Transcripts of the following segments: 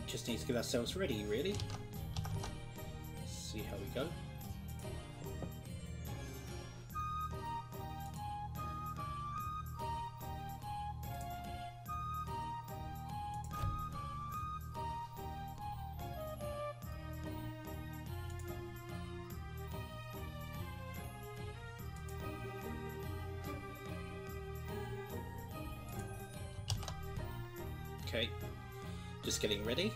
just need to get ourselves ready, really. Let's see how we go. Okay, just getting ready.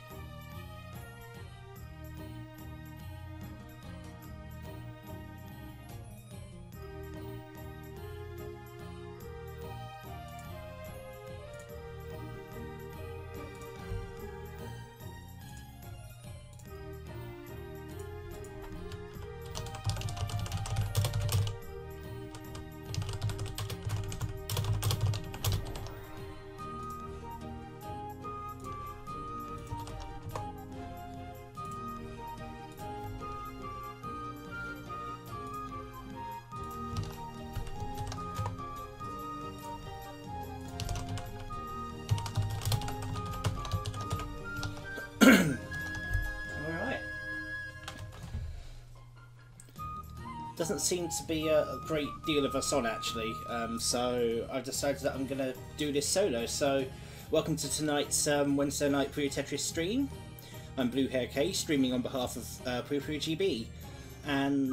Alright. Doesn't seem to be a great deal of us on, actually, so I've decided that I'm going to do this solo. So, welcome to tonight's Wednesday night Puyo Tetris stream. I'm BlueHairKei, streaming on behalf of Puyo Puyo GB, and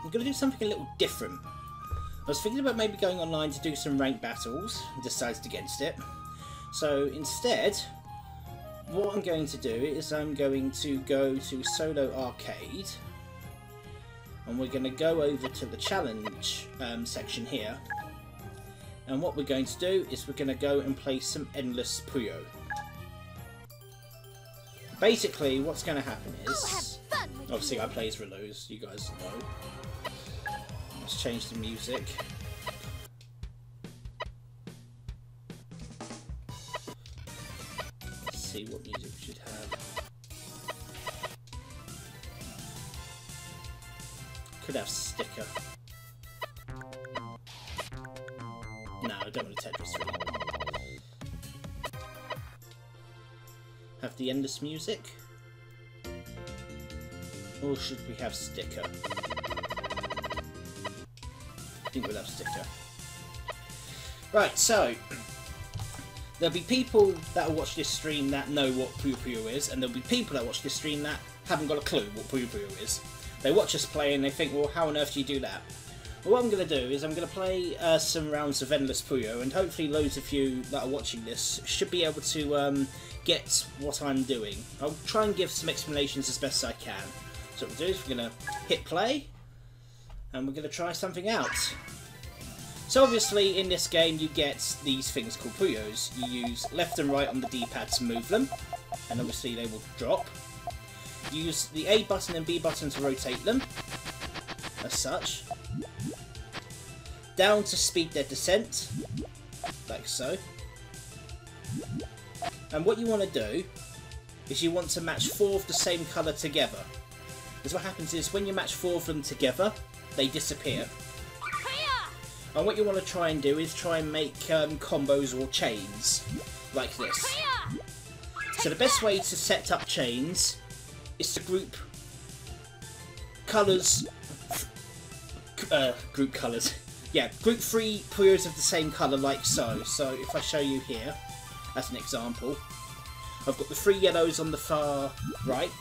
I'm going to do something a little different. I was thinking about maybe going online to do some ranked battles, and decided against it. So instead, what I'm going to do is I'm going to go to Solo Arcade, and we're going to go over to the challenge section here, and what we're going to do is we're going to go and play some Endless Puyo. Basically what's going to happen is, obviously I play as Relu, as you guys know. Let's change the music. Let's see what music we should have. Could have sticker. No, I don't want a Tetris 3. Have the endless music? Or should we have sticker? I think we'll have sticker. Right, so there'll be people that will watch this stream that know what Puyo Puyo is, and there'll be people that watch this stream that haven't got a clue what Puyo Puyo is. They watch us play and they think, well, how on earth do you do that? Well, what I'm going to do is I'm going to play some rounds of Endless Puyo, and hopefully loads of you that are watching this should be able to get what I'm doing. I'll try and give some explanations as best as I can. So what we'll do is we're going to hit play, and we're going to try something out. So obviously in this game you get these things called Puyos. You use left and right on the D-pad to move them, and obviously they will drop. You use the A button and B button to rotate them, as such. Down to speed their descent, like so. And what you want to do is you want to match 4 of the same colour together. Because what happens is when you match 4 of them together, they disappear. And what you want to try and do is try and make combos or chains, like this. So the best way to set up chains is to group colours, yeah, group 3 Puyos of the same colour like so. So if I show you here, as an example, I've got the 3 yellows on the far right.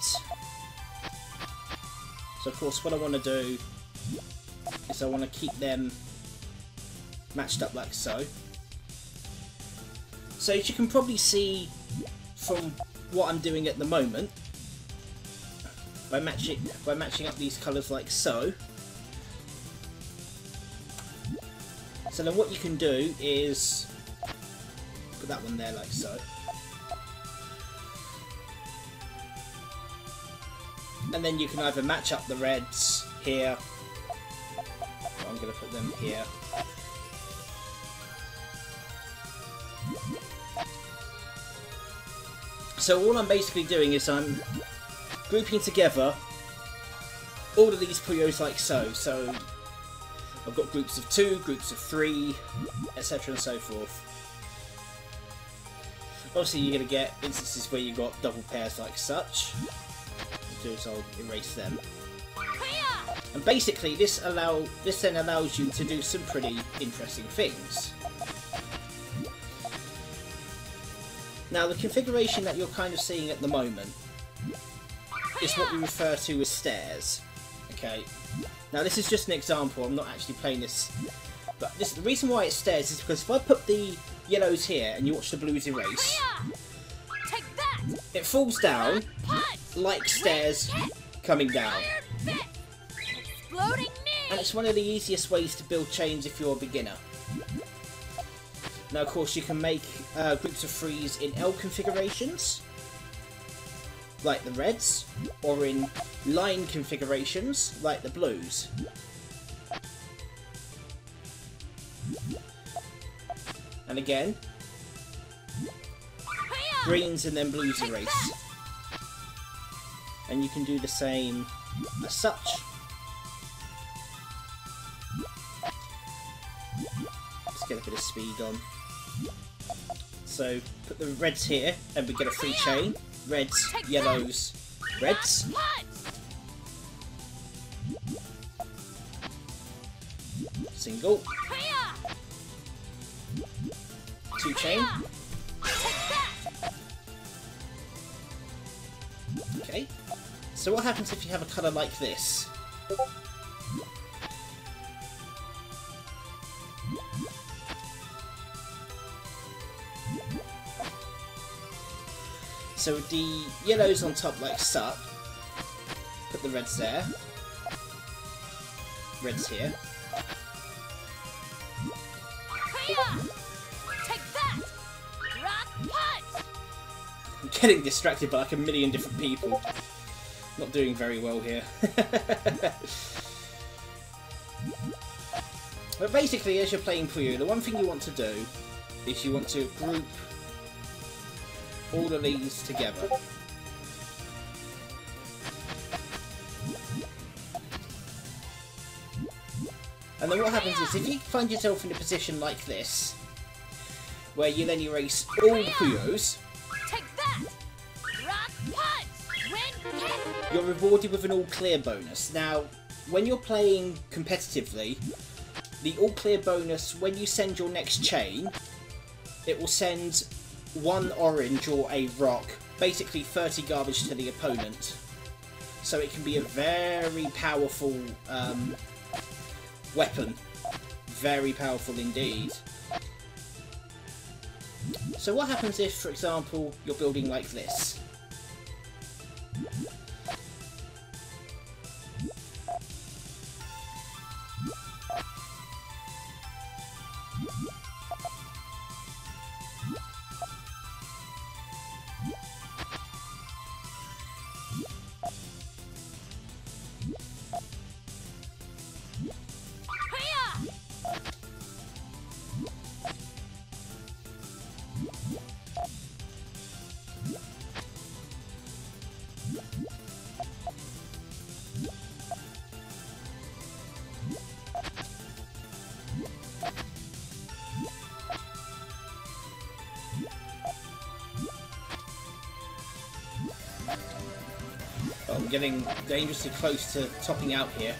So of course what I want to do is I want to keep them matched up like so. So as you can probably see from what I'm doing at the moment, by matching up these colours like so. So then what you can do is put that one there like so. And then you can either match up the reds here, or I'm going to put them here. So all I'm basically doing is I'm grouping together all of these Puyos like so. So I've got groups of 2, groups of 3, etc. and so forth. Obviously you're going to get instances where you've got double pairs like such. What I'll do is I'll erase them. And basically this then allows you to do some pretty interesting things. Now the configuration that you're kind of seeing at the moment is what we refer to as stairs. Okay. Now this is just an example, I'm not actually playing this. But the reason why it's stairs is because if I put the yellows here and you watch the blues erase, it falls down like stairs coming down. And it's one of the easiest ways to build chains if you're a beginner. Now of course you can make groups of threes in L configurations, like the reds, or in line configurations, like the blues. And again, greens and then blues erase. And you can do the same as such. Let's get a bit of speed on. So put the reds here and we get a free chain. Reds, yellows, reds. Single. 2 chain. Okay. So what happens if you have a colour like this? So with the yellows on top like such, put the reds there, reds here. I'm getting distracted by like a million different people. Not doing very well here. But basically, as you're playing Puyo, the one thing you want to do is you want to group all of these together. And then what happens is, if you find yourself in a position like this, where you then erase all the Puyos, you're rewarded with an all-clear bonus. Now, when you're playing competitively, the all-clear bonus, when you send your next chain, it will send 1 orange or a rock, basically 30 garbage to the opponent. So it can be a very powerful weapon. Very powerful indeed. So what happens if, for example, you're building like this? I'm getting dangerously close to topping out here.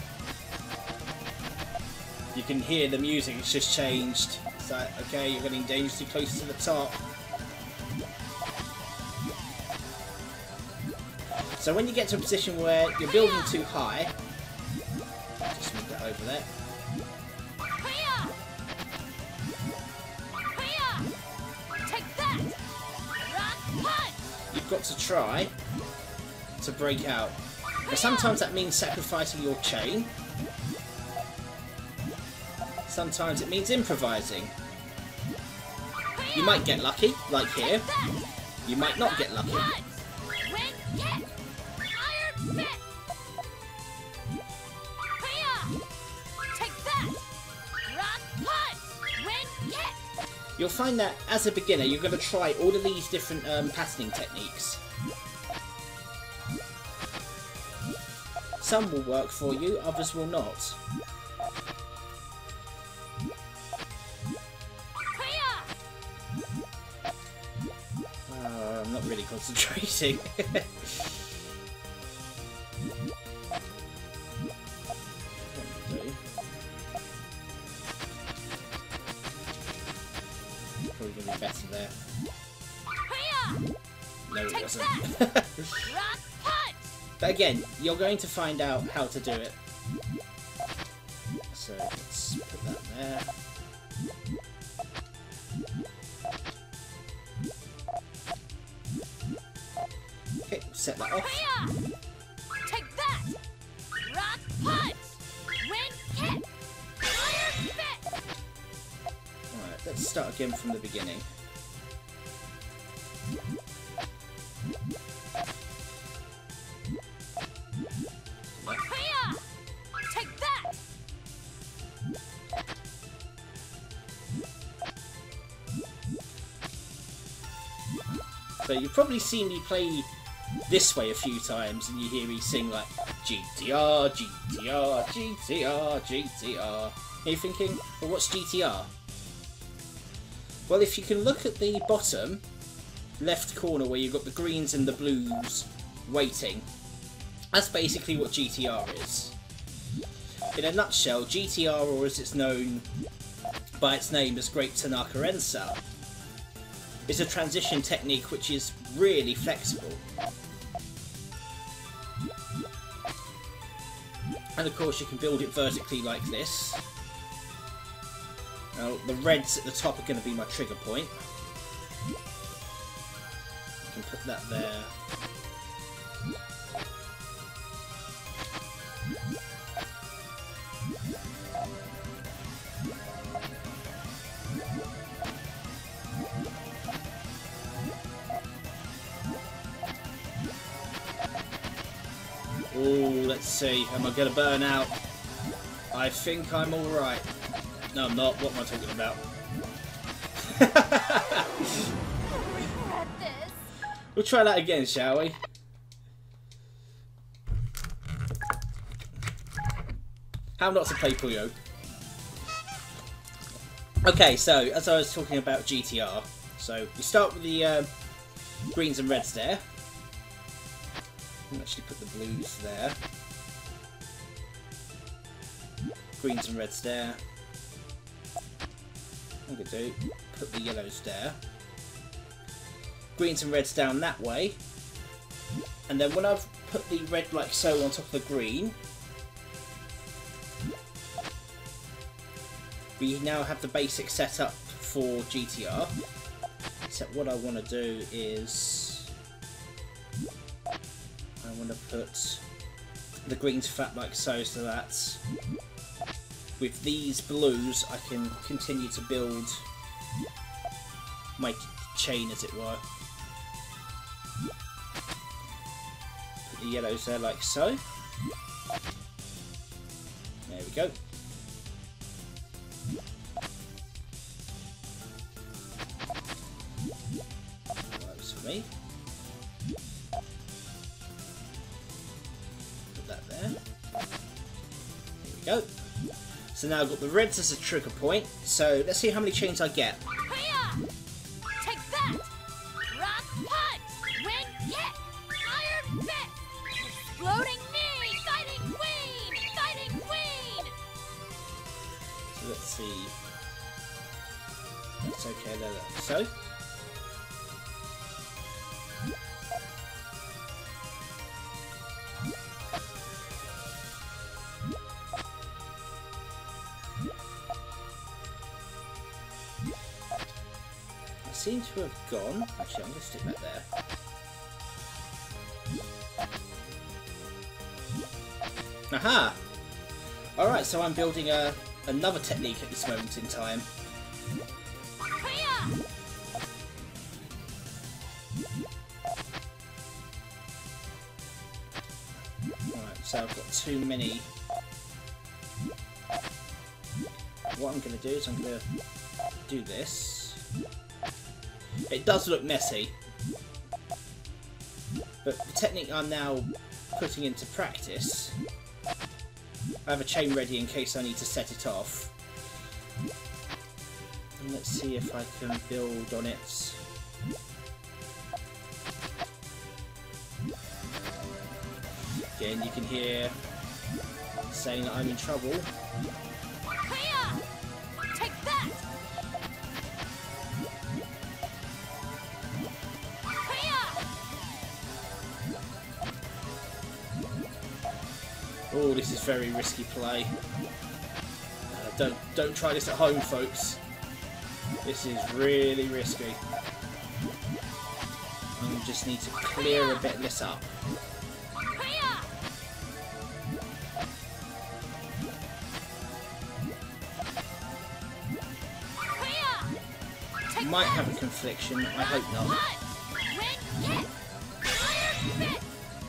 You can hear the music, it's just changed. So, okay, you're getting dangerously close to the top. So when you get to a position where you're building too high, just move that over there. You've got to try to break out. Now sometimes that means sacrificing your chain. Sometimes it means improvising. You might get lucky, like here. You might not get lucky. You'll find that as a beginner you're going to try all of these different patterning techniques. Some will work for you, others will not. not really concentrating. Probably going to be better there. No, it wasn't. But again, you're going to find out how to do it. So let's put that there. Okay, set that off. Take that! Rock punch! Wind kick! Fire spit! Alright, let's start again from the beginning. Take that! So you've probably seen me play this way a few times, and you hear me sing like GTR, GTR, GTR, GTR. Are you thinking, well, what's GTR? Well, if you can look at the bottom left corner where you've got the greens and the blues waiting, that's basically what GTR is. In a nutshell, GTR, or as it's known by its name as Great Tanaka Rensa, is a transition technique which is really flexible. And of course you can build it vertically like this. Now the reds at the top are going to be my trigger point. You can put that there. Oh, let's see. Am I going to burn out? I think I'm alright. No, I'm not. What am I talking about? We'll try that again, shall we? How not to play Puyo. Okay, so, as I was talking about GTR, so we start with the greens and reds there. I'll actually put the blues there. Greens and reds there. I'm going to do, put the yellows there. Greens and reds down that way. And then when I've put the red like so on top of the green, we now have the basic setup for GTR. Except what I want to do is I want to put the greens flat like so, so that with these blues I can continue to build my chain, as it were. Put the yellows there like so. There we go. Works for me. There we go. So now I've got the reds as a trigger point. So let's see how many chains I get. Take that! Rock punch! Wind kick! Iron fist! Exploding knee! Fighting queen! Fighting queen! So let's see. That's okay there. So. Seem to have gone. Actually, I'm going to stick that there. Aha! Alright, so I'm building another technique at this moment in time. Alright, so I've got too many. What I'm going to do is I'm going to do this. It does look messy, but the technique I'm now putting into practice, I have a chain ready in case I need to set it off. And let's see if I can build on it Again, you can hear saying that I'm in trouble. Hiya! Take that! Hiya! Oh, this is very risky play. Don't try this at home, folks. This is really risky. I just need to clear a bit of this up. Hiya! Hiya! Might have a confliction. I hope not. Win, hit! Iron fist!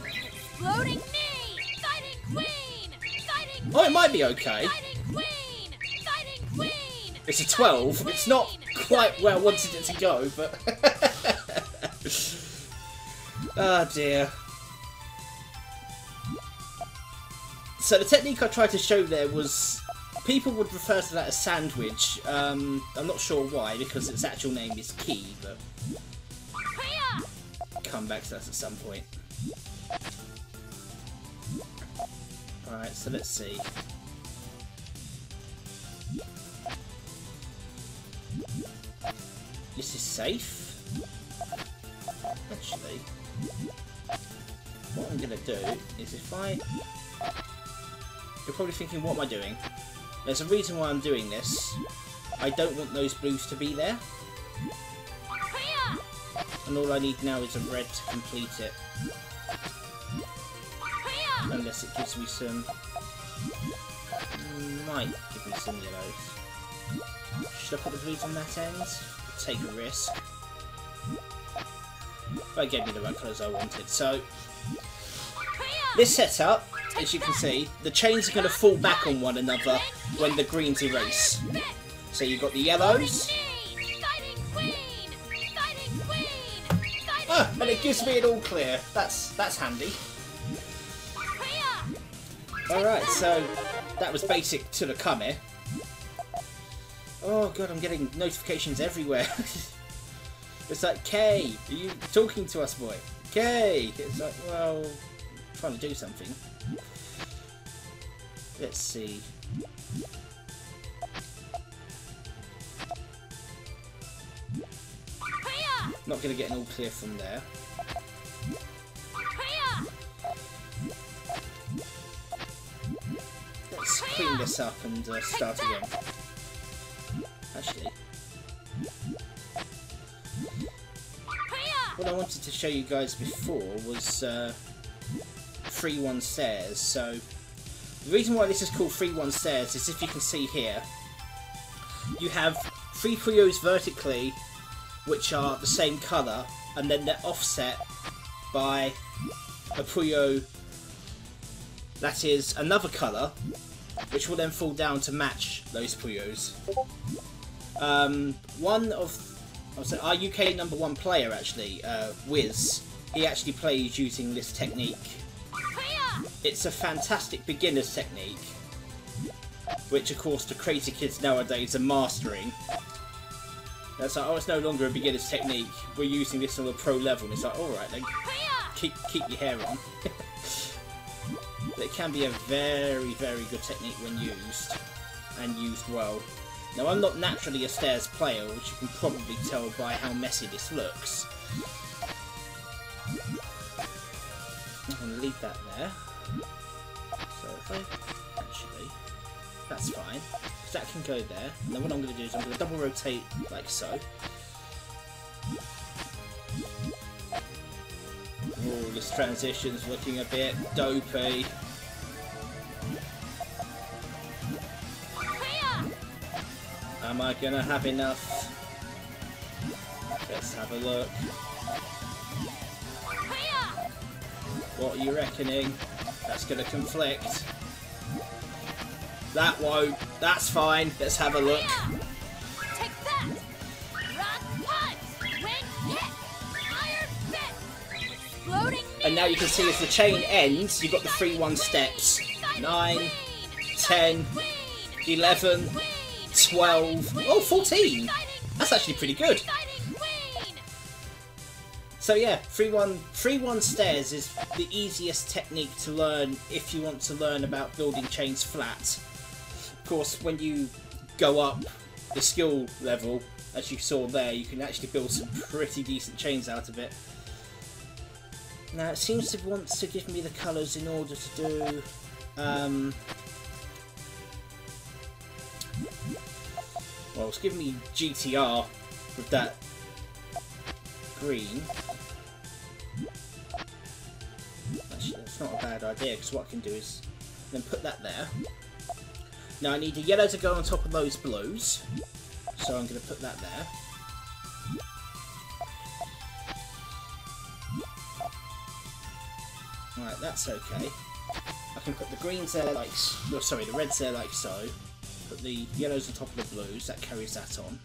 Exploding knee! Fighting queen! Fighting Oh, it might be okay. Fighting queen! Fighting queen! It's a 12. It's not quite where I wanted it to go, but... Oh dear. So the technique I tried to show there was... People would refer to that as sandwich. I'm not sure why, because its actual name is key, but... Hiya! Come back to that at some point. Alright, so let's see. This is safe. Actually, what I'm going to do is if I... You're probably thinking, what am I doing? There's a reason why I'm doing this. I don't want those blues to be there. Hiya! And all I need now is a red to complete it. Hiya! Unless it gives me some... Might give me some yellows. Should I put the blues on that end? Take a risk. But it gave me the right colours I wanted. So, this setup, as you can see, the chains are going to fall back on one another when the greens erase. So you've got the yellows. Ah, and it gives me an all clear. That's handy. Alright, so that was basic to the kame. Oh god, I'm getting notifications everywhere. It's like, Kei, are you talking to us, boy? Kei! It's like, well, I'm trying to do something. Let's see. Not going to get an all clear from there. Let's clean this up and start again. Actually, what I wanted to show you guys before was 3-1 stairs. So the reason why this is called 3-1 stairs is, if you can see here, you have 3 Puyos vertically which are the same colour, and then they're offset by a Puyo that is another colour, which will then fall down to match those Puyos. One of our UK #1 player, actually, Wiz, he actually plays using this technique. It's a fantastic beginner's technique, which of course the crazy kids nowadays are mastering. It's like, oh, it's no longer a beginner's technique, we're using this on a pro level, and it's like, alright then, keep your hair on. But it can be a very, very good technique when used, and used well. Now, I'm not naturally a stairs player, which you can probably tell by how messy this looks. I'm going to leave that there. So if I... actually, that's fine. That can go there. And then what I'm going to do is I'm going to double rotate like so. Oh, this transition's looking a bit dopey. Am I going to have enough? Let's have a look. What are you reckoning? That's going to conflict. That won't. That's fine. Let's have a look. Take that! Rock punch! Wing hit! Iron fist! Exploding knee! And now you can see as the chain ends, you've got the 3-1 steps. 9, 10, 11, 12, oh, 14! That's actually pretty good. So yeah, 3-1 stairs is the easiest technique to learn if you want to learn about building chains flat. Of course, when you go up the skill level, as you saw there, you can actually build some pretty decent chains out of it. Now it seems to want to give me the colours in order to do... well, it's giving me GTR with that green. Actually, that's not a bad idea, because what I can do is then put that there. Now I need a yellow to go on top of those blues, so I'm going to put that there. Right, that's okay. I can put the greens there like, oh, sorry, the reds there like so. Put the yellows on top of the blues, that carries that on.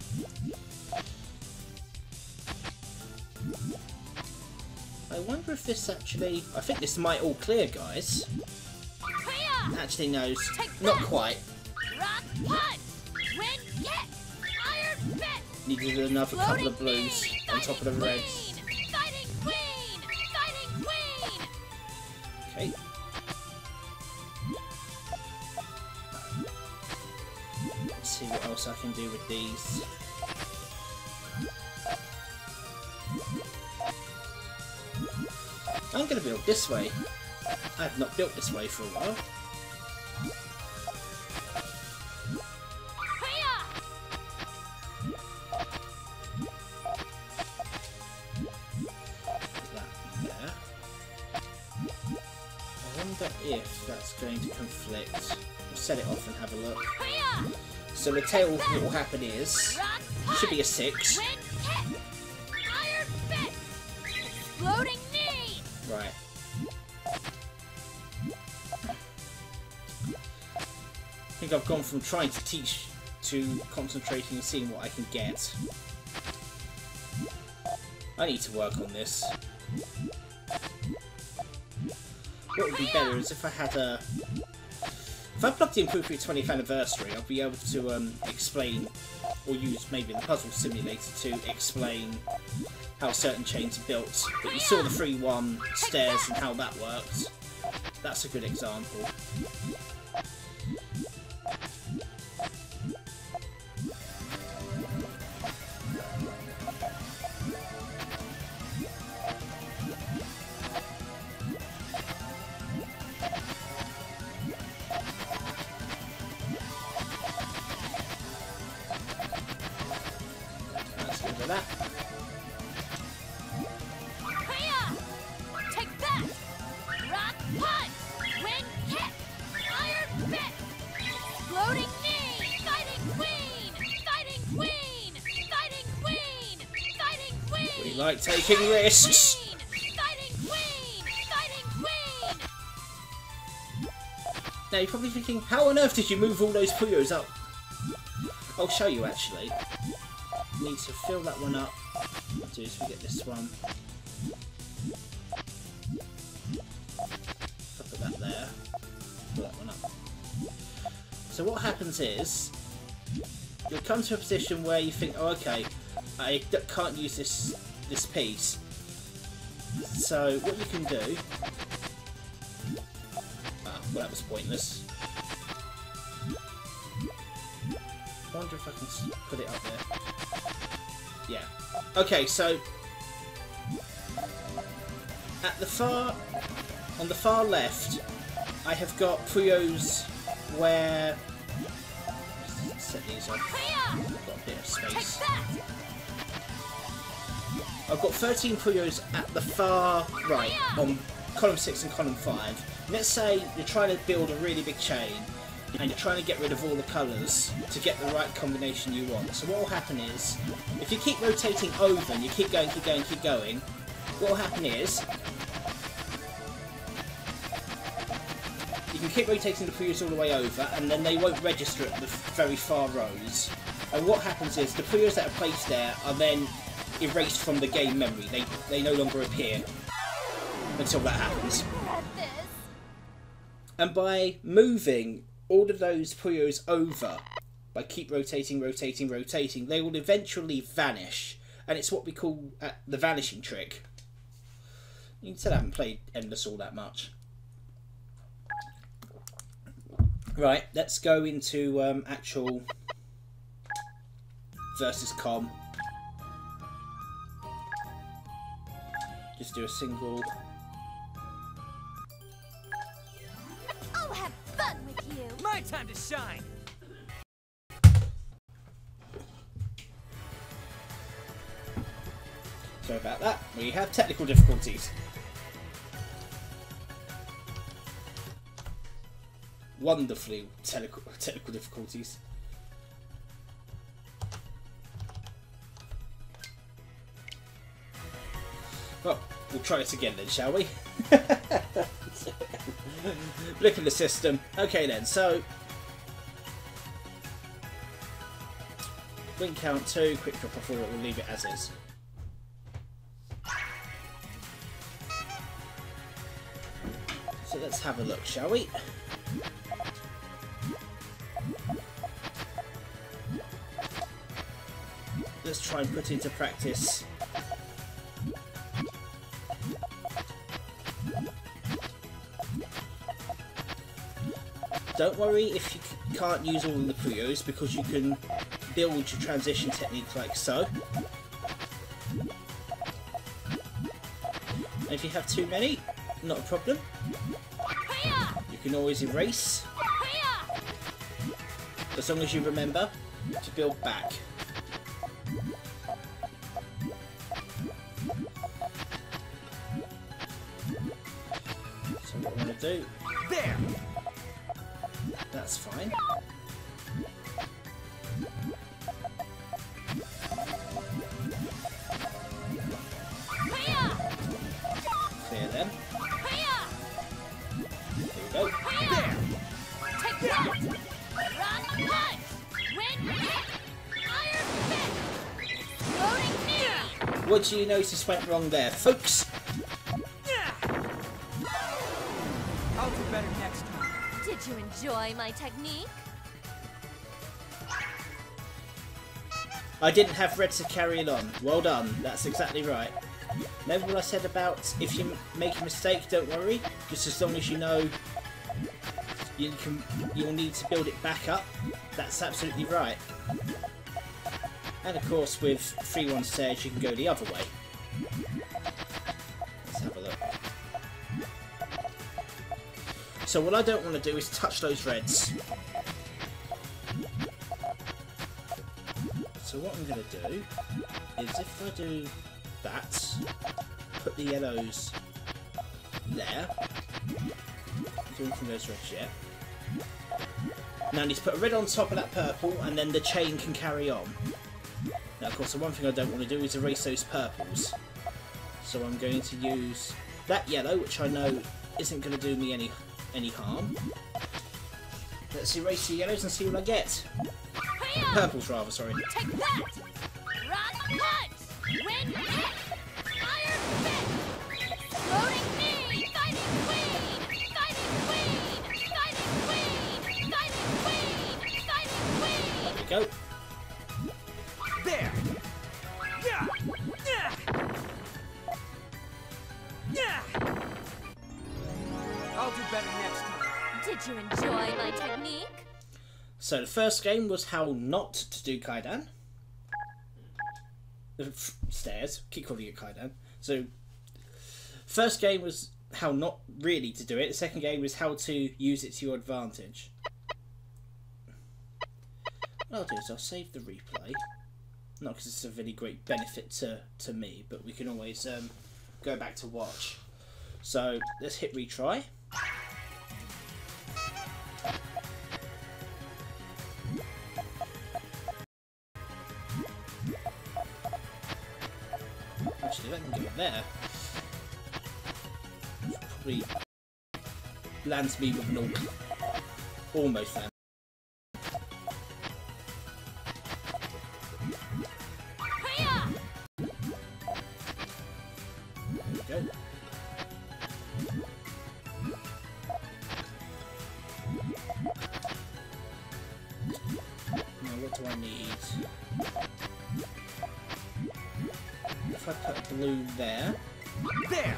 I wonder if this actually... I think this might all clear, guys. Actually, no, not quite. Needed another couple of blues on top of the reds. Okay. Let's see what else I can do with these. I'm going to build this way. I have not built this way for a while. Put that there. I wonder if that's going to conflict. We'll set it off and have a look. So the tail, what will happen is, should be a 6. Right. I think I've gone from trying to teach to concentrating and seeing what I can get. I need to work on this. What would be better is if I had a... If I plugged in Puyo Puyo 20th anniversary, I'll be able to explain, or use maybe the puzzle simulator to explain how certain chains are built. But you saw the 3-1 stairs and how that worked. That's a good example. Let's get rid of that. We like taking risks. Now you're probably thinking, how on earth did you move all those Puyos up? I'll show you actually. Need to fill that one up. What I'll do is we get this one. If I put that there, fill that one up. So what happens is, you'll come to a position where you think, oh okay, I can't use this piece. So what you can do... Ah, well that was pointless. I wonder if I can put it up there. Yeah. Okay, so... At the far... On the far left, I have got Puyos where... Let's set these off. I've got a bit of space. I've got 13 Puyos at the far right, on column 6 and column 5. Let's say you're trying to build a really big chain, and you're trying to get rid of all the colours to get the right combination you want. So what will happen is, if you keep rotating over and you keep going, what will happen is, you can keep rotating the Puyos all the way over, and then they won't register at the very far rows. And what happens is, the Puyos that are placed there are then erased from the game memory. They no longer appear until that happens. And by moving all of those Puyos over, by keep rotating, they will eventually vanish. And it's what we call the vanishing trick. You can tell I haven't played Endless all that much. Right, let's go into actual versus com. Just do a single. I'll have fun with you. My time to shine. Sorry about that. We have technical difficulties. Wonderfully technical difficulties. Well, we'll try it again then, shall we? Look at the system. Okay then, so wing count 2, quick drop off order, we'll leave it as is. So let's have a look, shall we? Let's try and put into practice don't worry if you can't use all of the Puyos, because you can build your transition technique like so. And if you have too many, not a problem. You can always erase, as long as you remember to build back. So what I'm going to do, There. that's fine. Clear them. There we go. There. Take that! Rock punch! Wind kick! Iron fist! Exploding knee! What do you notice went wrong there, folks? I'll do better next time. Did you enjoy my technique? I didn't have red to carry it on. Well done. That's exactly right. Remember what I said about if you make a mistake, don't worry. Just as long as you know you'll need to build it back up. That's absolutely right. And of course, with 3-1 stairs, you can go the other way. Let's have a look. So what I don't want to do is touch those reds. So what I'm going to do is, if I do that, put the yellows there. Don't do anything those reds yet. Now I need to put a red on top of that purple, and then the chain can carry on. Now of course the one thing I don't want to do is erase those purples. So I'm going to use that yellow, which I know isn't going to do me any harm. Let's erase the yellows and see what I get. Purples rather, sorry. Take that! Rock punch! Wind kick! Iron fist! Exploding knee! Fighting queen! Fighting queen! Fighting queen! Fighting queen! Fighting queen! There we go. There. Yeah. Yeah. Yeah. I'll do better next time. Did you enjoy my technique? So the first game was how not to do Kaidan. Stairs. Keep calling it Kaidan. So first game was how not really to do it. The second game was how to use it to your advantage. What I'll do is I'll save the replay. Not because it's of any great benefit to me, but we can always go back to watch. So let's hit retry. Actually, let me go there. Probably lands me with an almost land. There we go. Now what do I need? If I put blue there. There.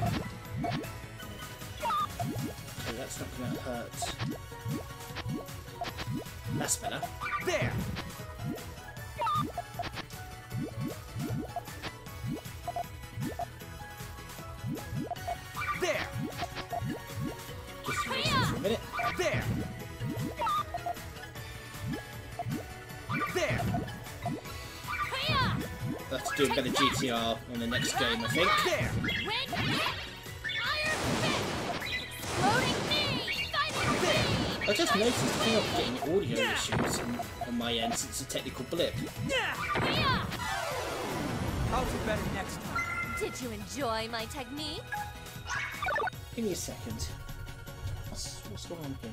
gonna hurt. That's better. There. There. Just wait for a minute. There. There. Let's do a better GTR on the next game, I think. There. I just noticed I think I'm getting audio issues on my end since it's a technical blip. I'll do better next time. Did you enjoy my technique? Give me a second. What's going on here?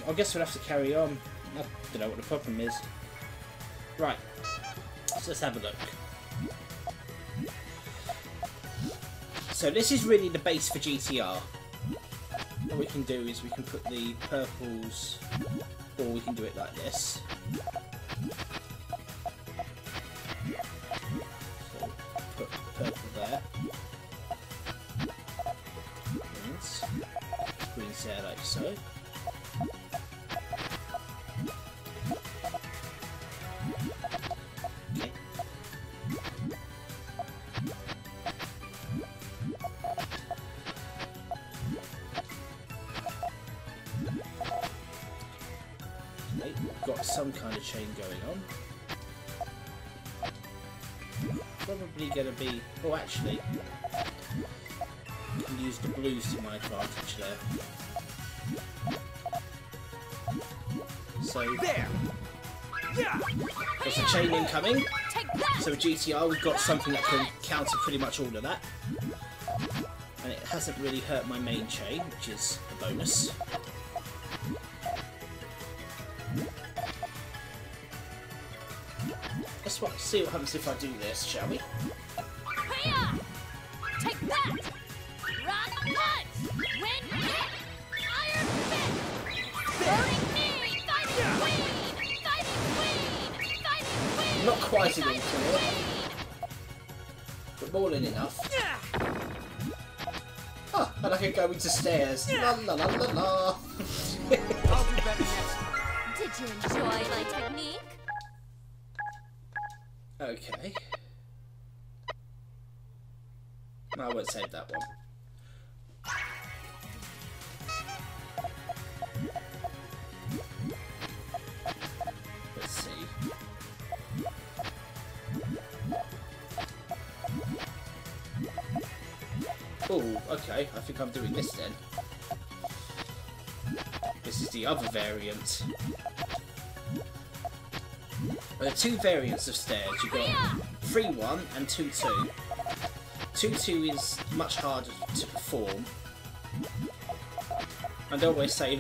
I guess we'll have to carry on. I don't know what the problem is. Right, so let's have a look. So this is really the base for GTR. What we can do is we can put the purples, or we can do it like this. So put purple there. Green's there like so. Got some kind of chain going on. Probably going to be... Oh, actually, I can use the blues to my advantage there. So, There. there's a chain incoming. So with GTR, we've got something that can counter pretty much all of that. And it hasn't really hurt my main chain, which is a bonus. Let's see what happens if I do this, shall we? Take that! Rock punch! Wind hit! Iron fist! Burning knee! Fighting queen! Fighting queen! Fighting queen! Not quite enough clear, but more than enough. Ah, and I can go into stairs. La la la la la. I'll do better next time. Did you enjoy my technique? Okay. No, I won't save that one. Let's see. Oh, okay. I think I'm doing this then. This is the other variant. There are two variants of stairs. You've got 3-1 and 2-2. 2-2 is much harder to perform. And I always say,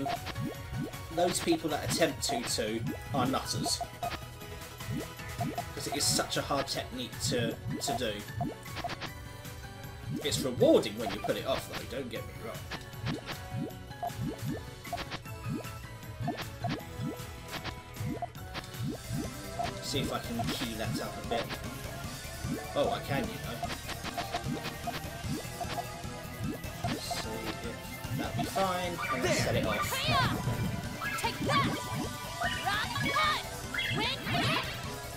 those people that attempt 2-2 are nutters. Because it is such a hard technique to do. It's rewarding when you pull it off though, don't get me wrong. See if I can key that up a bit. Oh, I can, you know. Let's see if that'll be fine, and let's set it off. Take that! Rock punch! Wind hit!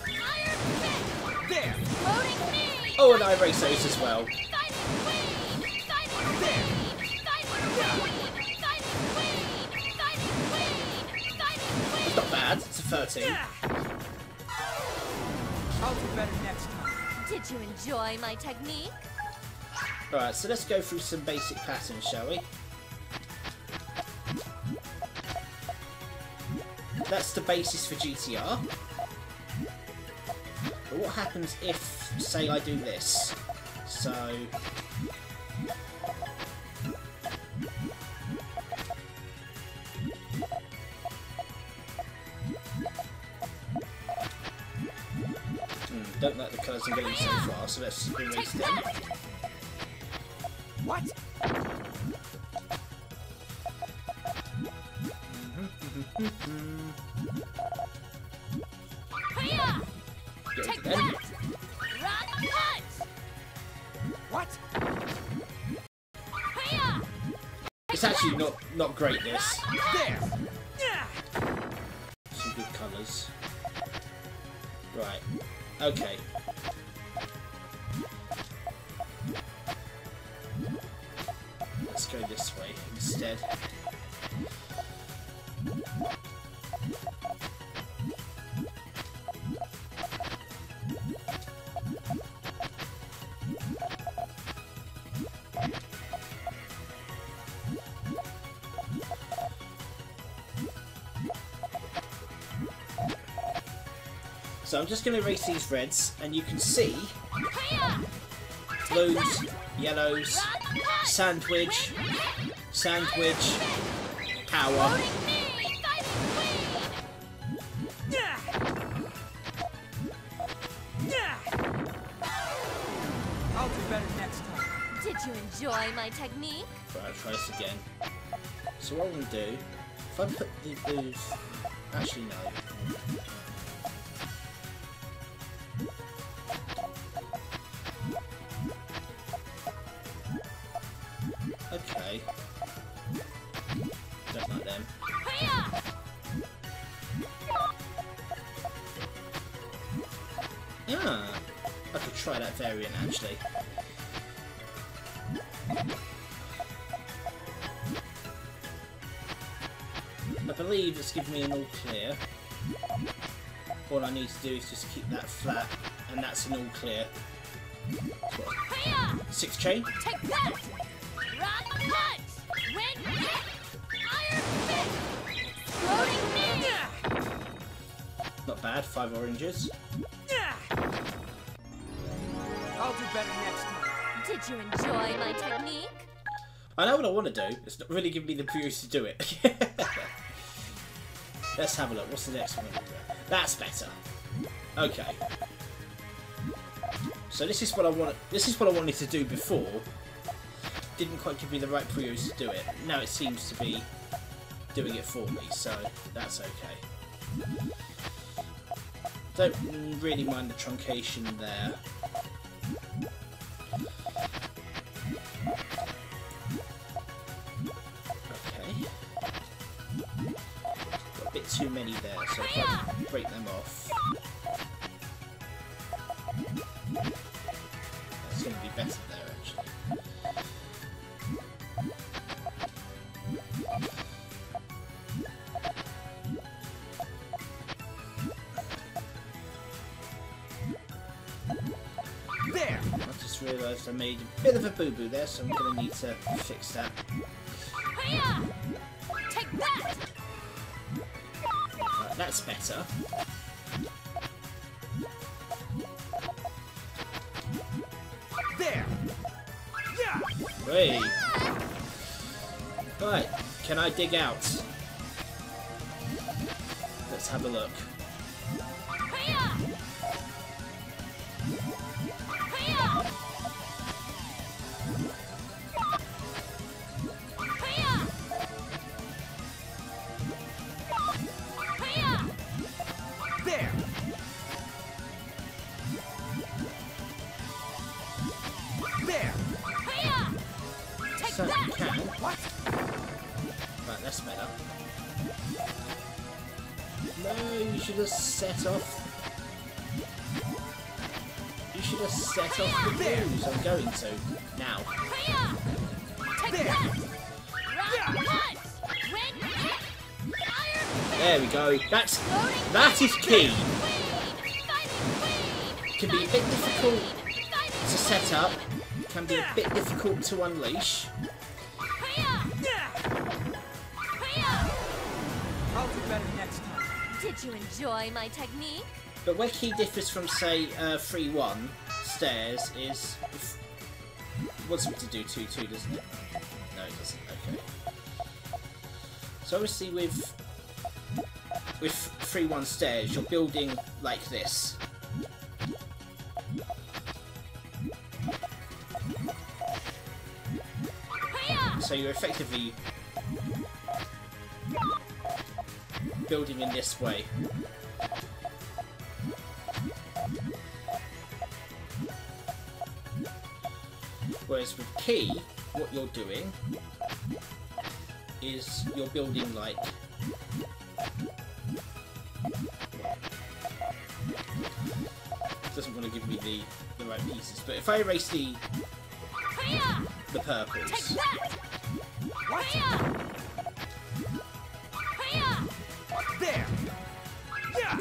Iron fist! There. Floating knee! Oh, and I erase those as well. Fighting queen! Fighting queen! Fighting queen! Fighting queen! Fighting queen! Fighting queen! It's not bad, it's a 13. I'll do better next time. Did you enjoy my technique? Alright, so let's go through some basic patterns, shall we? That's the basis for GTR. But what happens if, say, I do this? So... don't like the colours I'm getting so far, so let's erase them. What? Go Take again. that! Rock punch! What? Hiya! It's actually not great, this. There! Some good colours. Right. Okay. Let's go this way instead. So I'm just going to erase these reds, and you can see Hiya! blues, yellows, sandwich, power. Floating me! Fighting I'll do better next time. queen! Did you enjoy my technique? Right, I'll try this again. So what I'm going to do, if I put the blues... Actually, no. Okay. Don't like them. Hiya! Ah, I could try that variant actually. I believe it's giving me an all clear. All I need to do is just keep that flat, and that's an all clear. So what, Hiya! 6 chain? Take that! Rock punch! Wind kick! Iron fist! Floating me! Not bad, 5 oranges. I'll do better next time. Did you enjoy my technique? I know what I want to do, it's not really giving me the Puyos to do it. Let's have a look, what's the next one? That's better. Okay. So this is what I wanted to do before. Didn't quite give me the right Puyos to do it. Now it seems to be doing it for me, so that's okay. Don't really mind the truncation there. Okay. Got a bit too many there, so if I break them off. That's going to be better there, actually. There! I just realised I made a bit of a boo-boo there, so I'm going to need to fix that. Hiya! Take that! Right, that's better. There! Yeah! Hey! Right, can I dig out? Let's have a look. Hiya! Hiya! Hiya! Hiya! There! There! Hiya! Take So you that! can. What? Right, that's better. No, you should have set off. You should have set off the blues. I'm going to now. Hiya! Take There. that! Rock punch! Wind kick! Iron fist! There we go. Floating That is key. queen! Fighting queen! Can be a bit difficult Fighting to set up. Can be a bit difficult to unleash. Hiya! Hiya! I'll do better next time. Did you enjoy my technique? But where key differs from, say, 3-1 stairs is... It wants me to do 2-2, doesn't it? No, it doesn't. Okay. So obviously with 3-1 stairs, you're building like this. Hiya! So you're effectively building in this way. Whereas with Key, what you're doing is you're building like... It doesn't want to give me the right pieces, but if I erase the purples... Take that! What? There! Yeah!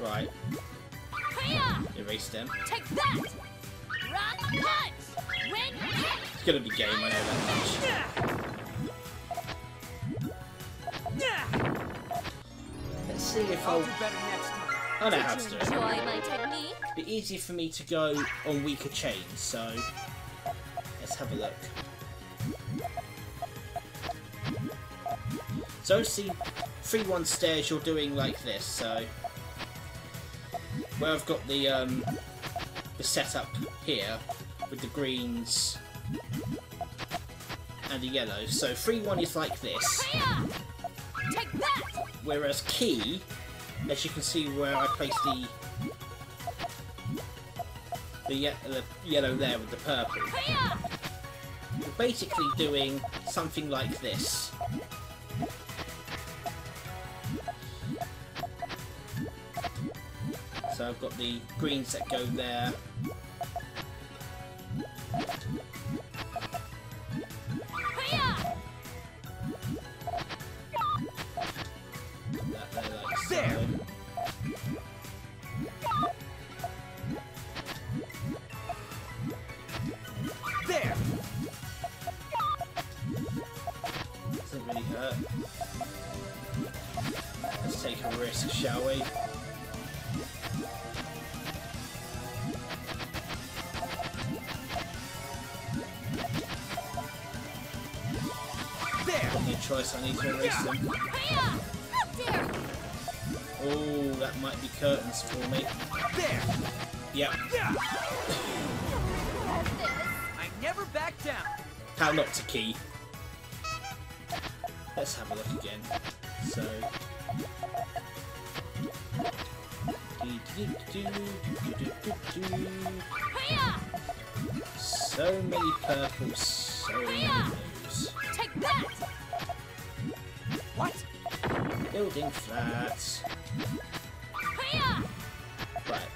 Right. Erase them. Take that! Rock punch! Win! It's gonna be game, I know that much. Let's see if I'll I'll... do better next time. I know how to Did do you it. enjoy my technique? It'd be easier for me to go on weaker chains, so let's have a look. So see, 3-1 stairs you're doing like this, so where I've got the setup here with the greens and the yellows. So 3-1 is like this, Take that! whereas Key, as you can see where I place the yellow there with the purple, you're basically doing something like this. So I've got the greens that go there. That there like so. There. There! Doesn't really hurt. Let's take a risk, shall we? There! Any choice, I need to erase them. How dare you! Oh, that might be curtains for me. There! Yep. Yeah! Have this. I never back down. How not to Key. Let's have a look again. So. So many purples, so many blues. Take that! What? Building flats. Right.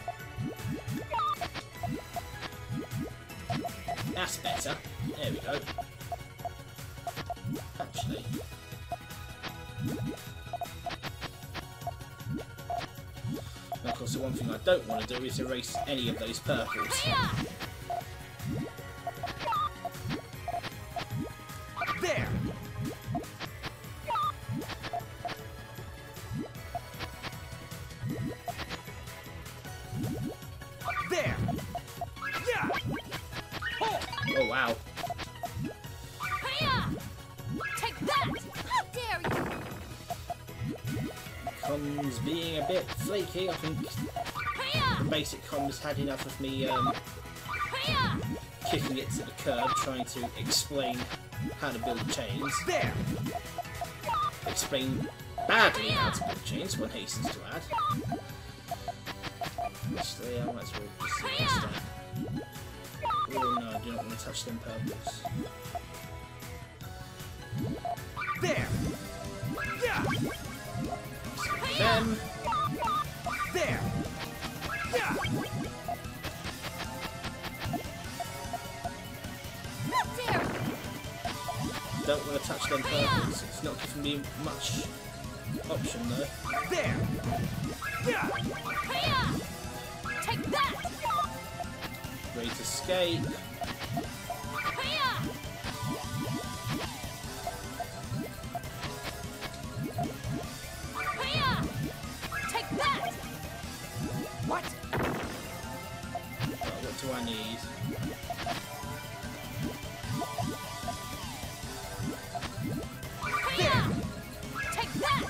That's better. There we go. Actually. And of course, the one thing I don't want to do is erase any of those purples. There! There! Yeah! Oh! Oh wow. Take that! How dare you! Comms being a bit flaky. I think the basic comms had enough of me kicking it to the curb, trying to explain how to build chains. There! Explain badly how to build chains, one hastens to add. Actually, I might as well just see this down. Oh no, I do not want to touch them purples. There! Yeah! Them. There! Yeah! How dare you! Don't want to touch them purples. It's not giving me much option though. There! Yeah! Take that! Great escape. Take that! What? What do I need? There! Take that!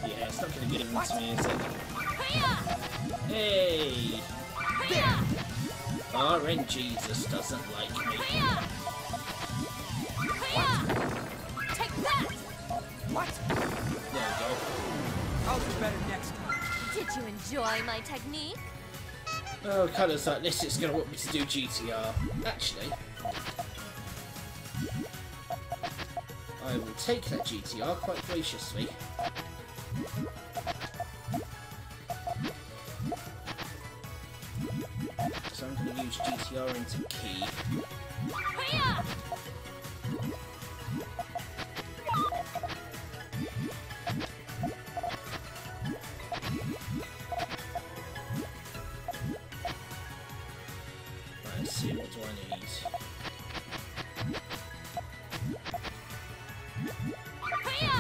Yeah, it's not going to give it to me, is it? Hey! There! RNG just doesn't like me. Take that! What? There we go. I'll do better next time. Did you enjoy my technique? Oh, colours like this, it's going to want me to do GTR. Actually, I will take that GTR quite graciously. So I'm going to use GTR into key. Hiya! Let's see, what do I need? Hiya!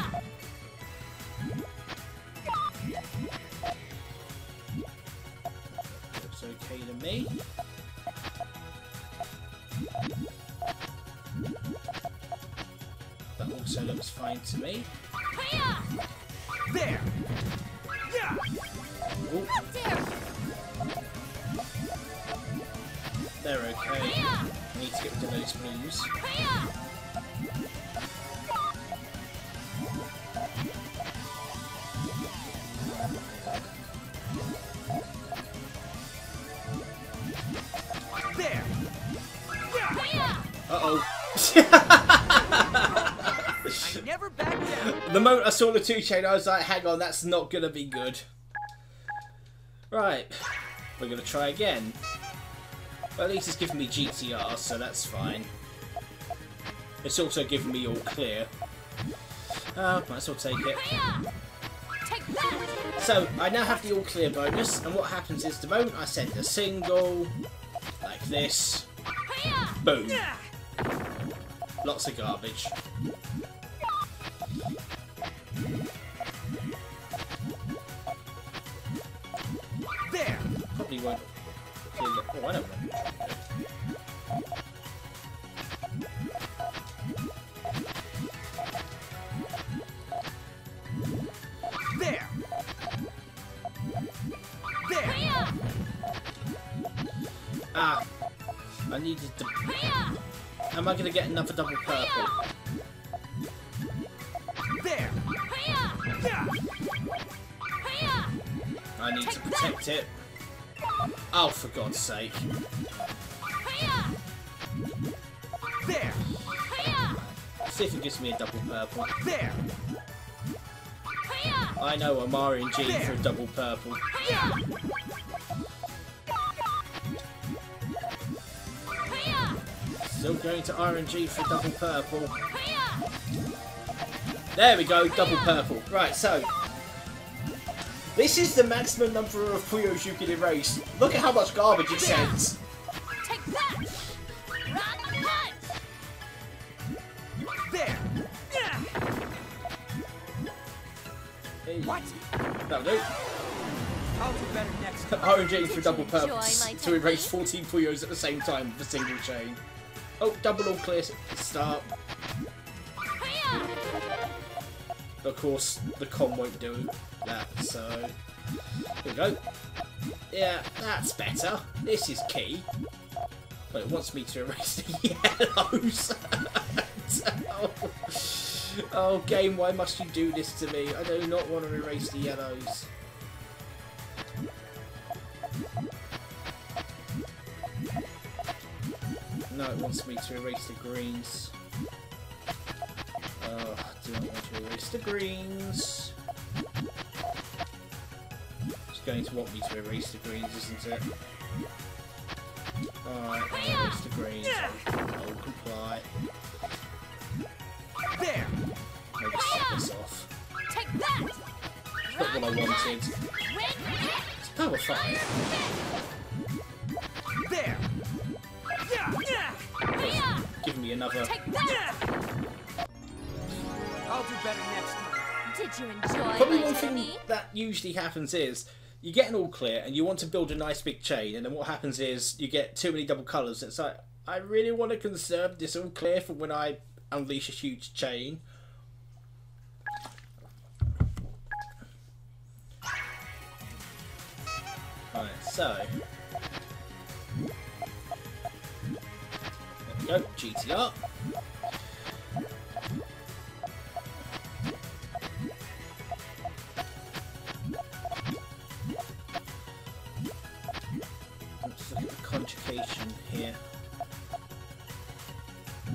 Looks okay to me. That also looks fine to me. Hiya! There! Yeah! Ooh, Up there! they're okay. Hiya! I need to get rid of those blues. Hiya! There! Yeah! Hiya! Uh-oh. I never back down! The moment I saw the 2 chain, I was like, hang on, that's not going to be good. Right. We're going to try again. Well, at least it's giving me GTR, so that's fine. It's also giving me all clear. Might as well take it. Hiya! Take that! So, I now have the all clear bonus, and what happens is the moment I send a single, like this, Hiya! boom. Yeah! Lots of garbage. There! Probably won't clear the... Oh, I don't know. There! There! Hiya! Ah, I needed to... Hiya! Am I going to get another double purple? There! Hiya! Yeah! Hiya! I need to protect it. Oh, for God's sake. Hiya! There! Hiya! See if it gives me a double purple. There! Hiya! I know I'm RNG for a double purple. Hiya! Hiya! Still going to RNG for double purple. Hiya! There we go, double purple. Right, so... This is the maximum number of Puyos you can erase. Look at how much garbage it sends. Take that! Rock punch! There! Yeah! Hey, What? that'll do. I'll do better next time. RNG for double Enjoy purples my to erase technique? 14 Puyos at the same time with a single chain. Oh, double all clear start. Hiya! Of course, the con won't do that, so... Here we go. Yeah, that's better. This is key. But it wants me to erase the yellows. Oh, game, why must you do this to me? I do not want to erase the yellows. No, it wants me to erase the greens. Oh, I do not want to erase the greens. It's going to want me to erase the greens, isn't it? Alright, I'll erase the greens. I'll comply. There! Maybe set this off. Take that! Not what I wanted. Win! It's power 5. There! Yeah! Yeah! Hiya! Give me another. Take that! I'll do better next time. Did you enjoy Probably my one thing technique? that usually happens is you get an all clear and you want to build a nice big chain, and then what happens is you get too many double colours. It's like, I really want to conserve this all clear for when I unleash a huge chain. Alright, so there we go, GTR. education here.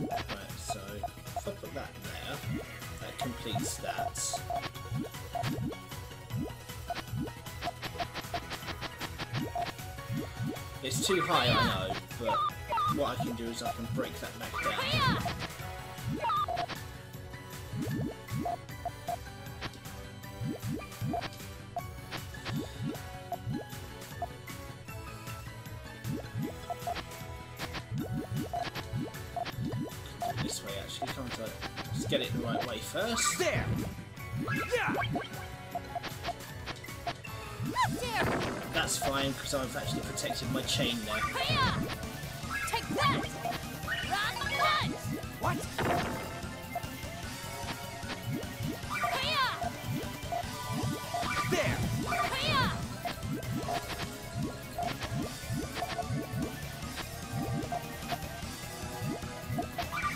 Right, so if I put that there, that completes that. It's too high, I know, but what I can do is I can break that back down. This way, actually, can't I? Let's get it the right way first. There! Yeah! That's fine, because I've actually protected my chain there. Take that! Run, punch! What? There!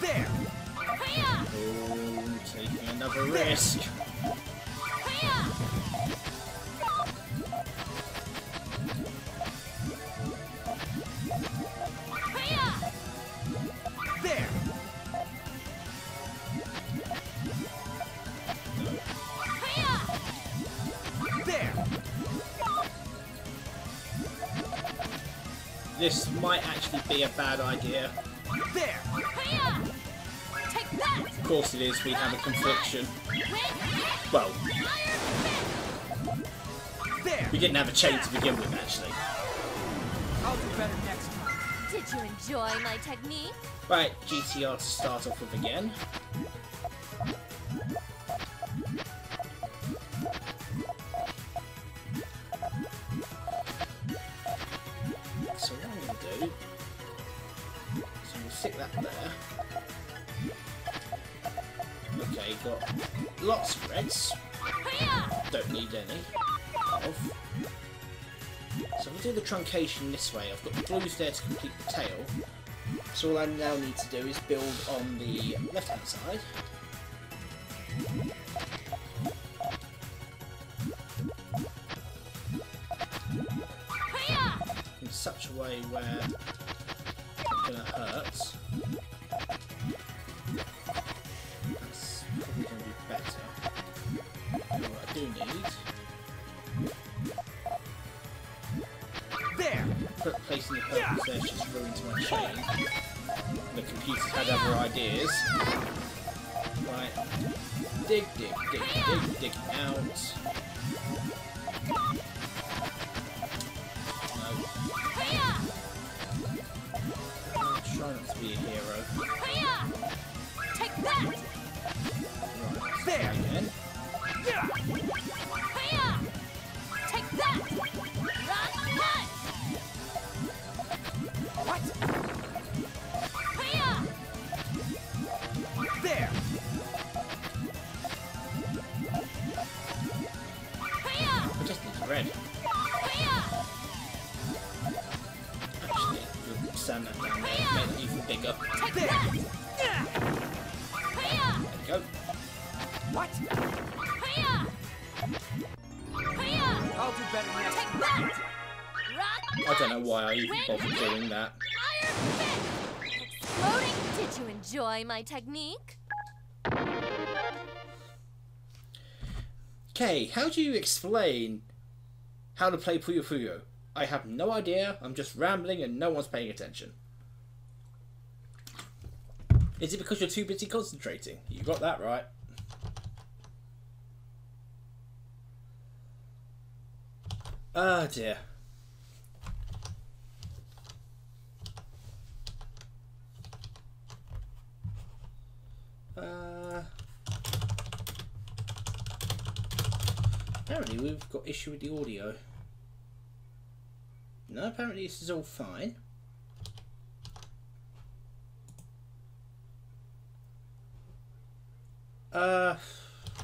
There! Oh, taking another risk. There! There! This might actually be a bad idea. There! Take that! Of course it is, we have a confliction. Well, There! we didn't have a chain to begin with, actually. I'll do better next time. Did you enjoy my technique? Right, GTR to start off with again. So what I'm going to do is I'm going to stick that there. Okay, got lots of reds. Don't need any of. So if I do the truncation this way, I've got the blues there to complete the tail. So all I now need to do is build on the left hand side. In such a way where it's going to hurt. That's probably going to be better. And what I do need, There! placing the purples there just ruins my chain. The computer's had other ideas. Right. Dig, dig, dig, dig, dig out. No. Try not to be a hero. Take that! Right. There! Again. Yeah! Take that! Run, punch! What? There! I just need red. Actually, we'll stand that down there, make it even bigger. Take There! that! Yeah! There we go. What? I'll do better next Take time. that! Rock, I don't know why I even bothered doing that. Iron fist! Exploding! Did you enjoy my technique? Kei, how do you explain how to play Puyo Puyo? I have no idea, I'm just rambling and no one's paying attention. Is it because you're too busy concentrating? You got that right. Ah dear. Apparently we've got issue with the audio. No, apparently this is all fine.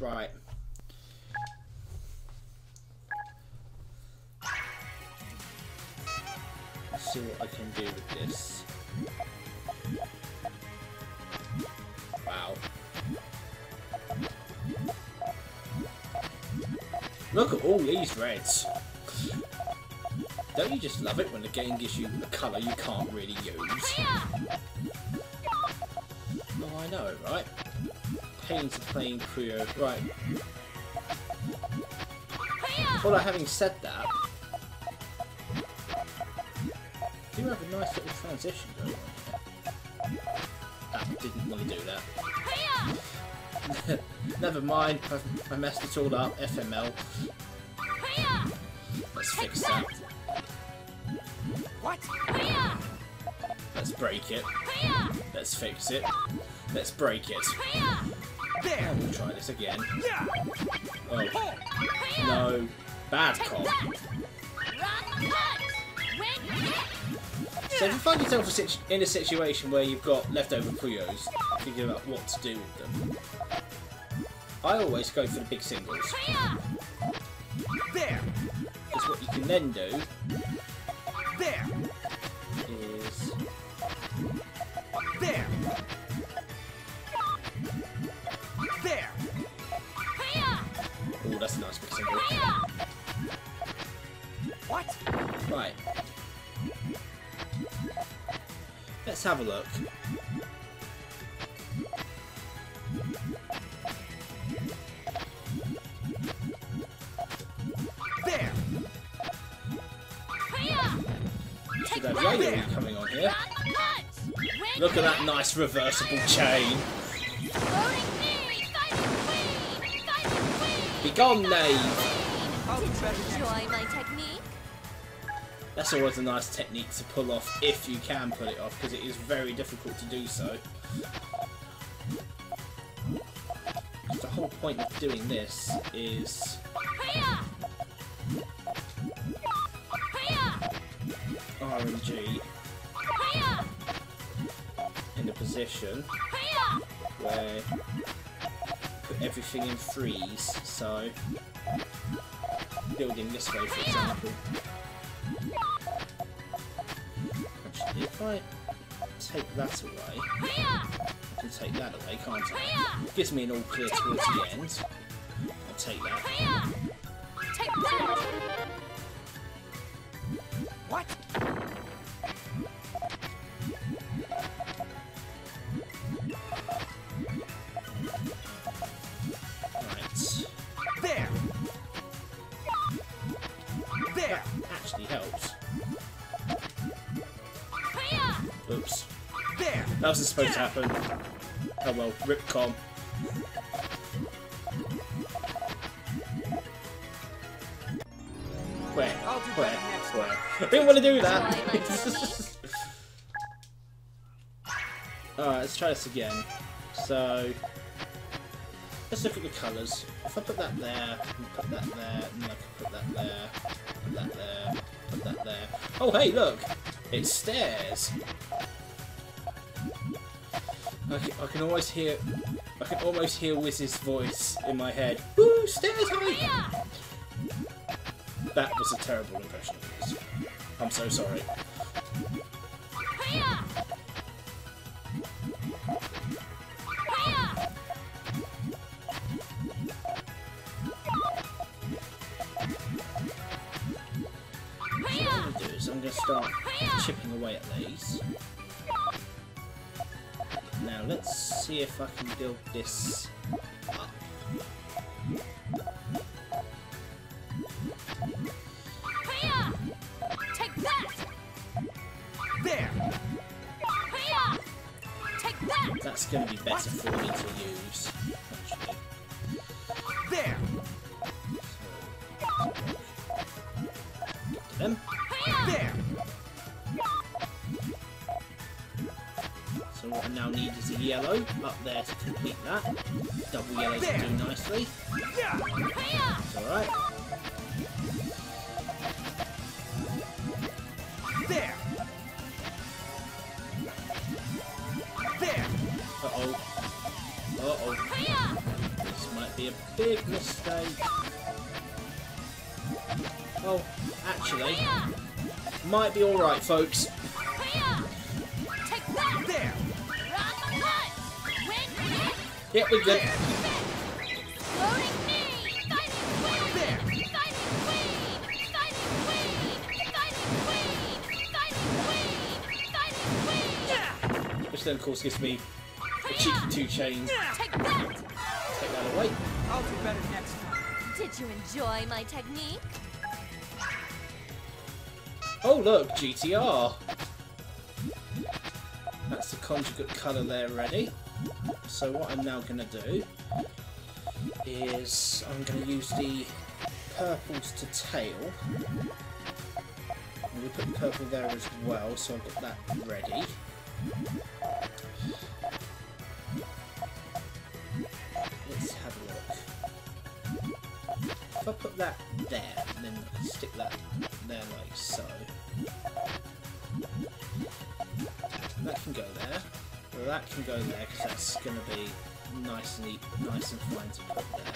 Right. Let's see what I can do with this. Wow. Look at all these reds. Don't you just love it when the game gives you a colour you can't really use? Oh, I know, right? Pains of playing Puyo. Right. Well, having said that, do have a nice little transition going on here. Ah, didn't want to do that. Never mind, I messed it all up. FML. Let's fix that. What? Let's break it. Let's fix it. Let's break it. There. And we'll try this again. Yeah. Oh. No. Bad cop. So if you find yourself in a situation where you've got leftover Puyos, thinking about what to do with them, I always go for the big singles. There. Because what you can then do There. is... There. There. Oh, that's a nice big single. What? Right. Let's have a look. There. Should have Yo-Yo coming on here. Look at that nice reversible chain. Be gone, knave! I'll do better next Enjoy my technique. That's always a nice technique to pull off if you can pull it off, because it is very difficult to do so. The whole point of doing this is RNG in a position where put everything in freeze, so building this way for example. Actually, if I take that away, I can take that away, can't I? Gives me an all clear towards the end. I'll take that. Take that. What? Right. There. There. That actually helps. Oops. There. That wasn't supposed to happen. Oh well, rip com. Where? I'll do Where? better next Where? I didn't want to do that! Alright, let's try this again. So, let's look at the colours. If I put that there, and put that there, and then I can put that there, put that there, put that there. Oh hey, look! It's stairs! I can almost hear Wiz's voice in my head. Woo! Stairs, honey! That was a terrible impression of his. I'm so sorry. What I'm going to do is I'm going to start chipping away at these. Now let's see if I can build this up. Take that. There. Take that. That's going to be better for me to use, actually. There. Get to them. There. So what I now need is a yellow up there to complete that. Double yellows will do nicely. Yeah. It's alright. There. There. Uh-oh. Uh-oh. This might be a big mistake. Oh, actually, might be alright, folks. Take that. There. Yeah, we're good. Loading knee. There. which then of course gives me a cheeky 2 chain. Take that! Take that away. I'll do better next time. Did you enjoy my technique? Oh look, GTR. That's the conjugate colour there ready. So what I'm now going to do is I'm going to use the purples to tail. I'm going to put the purple there as well, so I've got that ready. Let's have a look. If I put that there, and then I can stick that there like so. That can go there. Well, that can go there because that's going to be nice and neat, nice and fine to put there.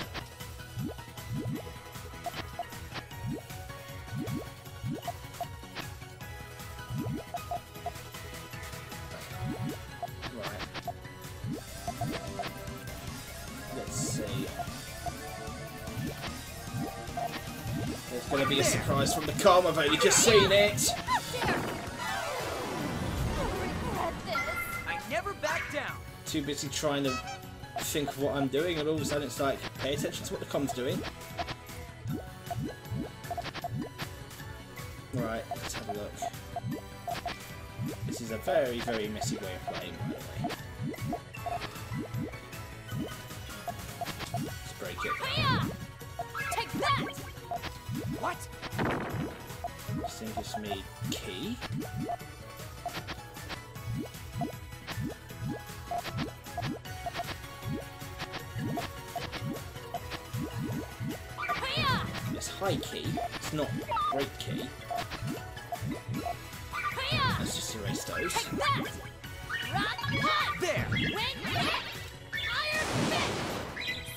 Right. Let's see. There's going to be a surprise from the com. I've only just seen it. Too busy trying to think of what I'm doing, and all of a sudden it's like, pay attention to what the com's doing. Right, let's have a look. This is a very, very messy way of playing, by the way. Let's break it. Take that! What? This thing gives me key. It's high key, it's not great key. Let's just erase those. Take that! Rock punch! There! Wing hit! Iron fist!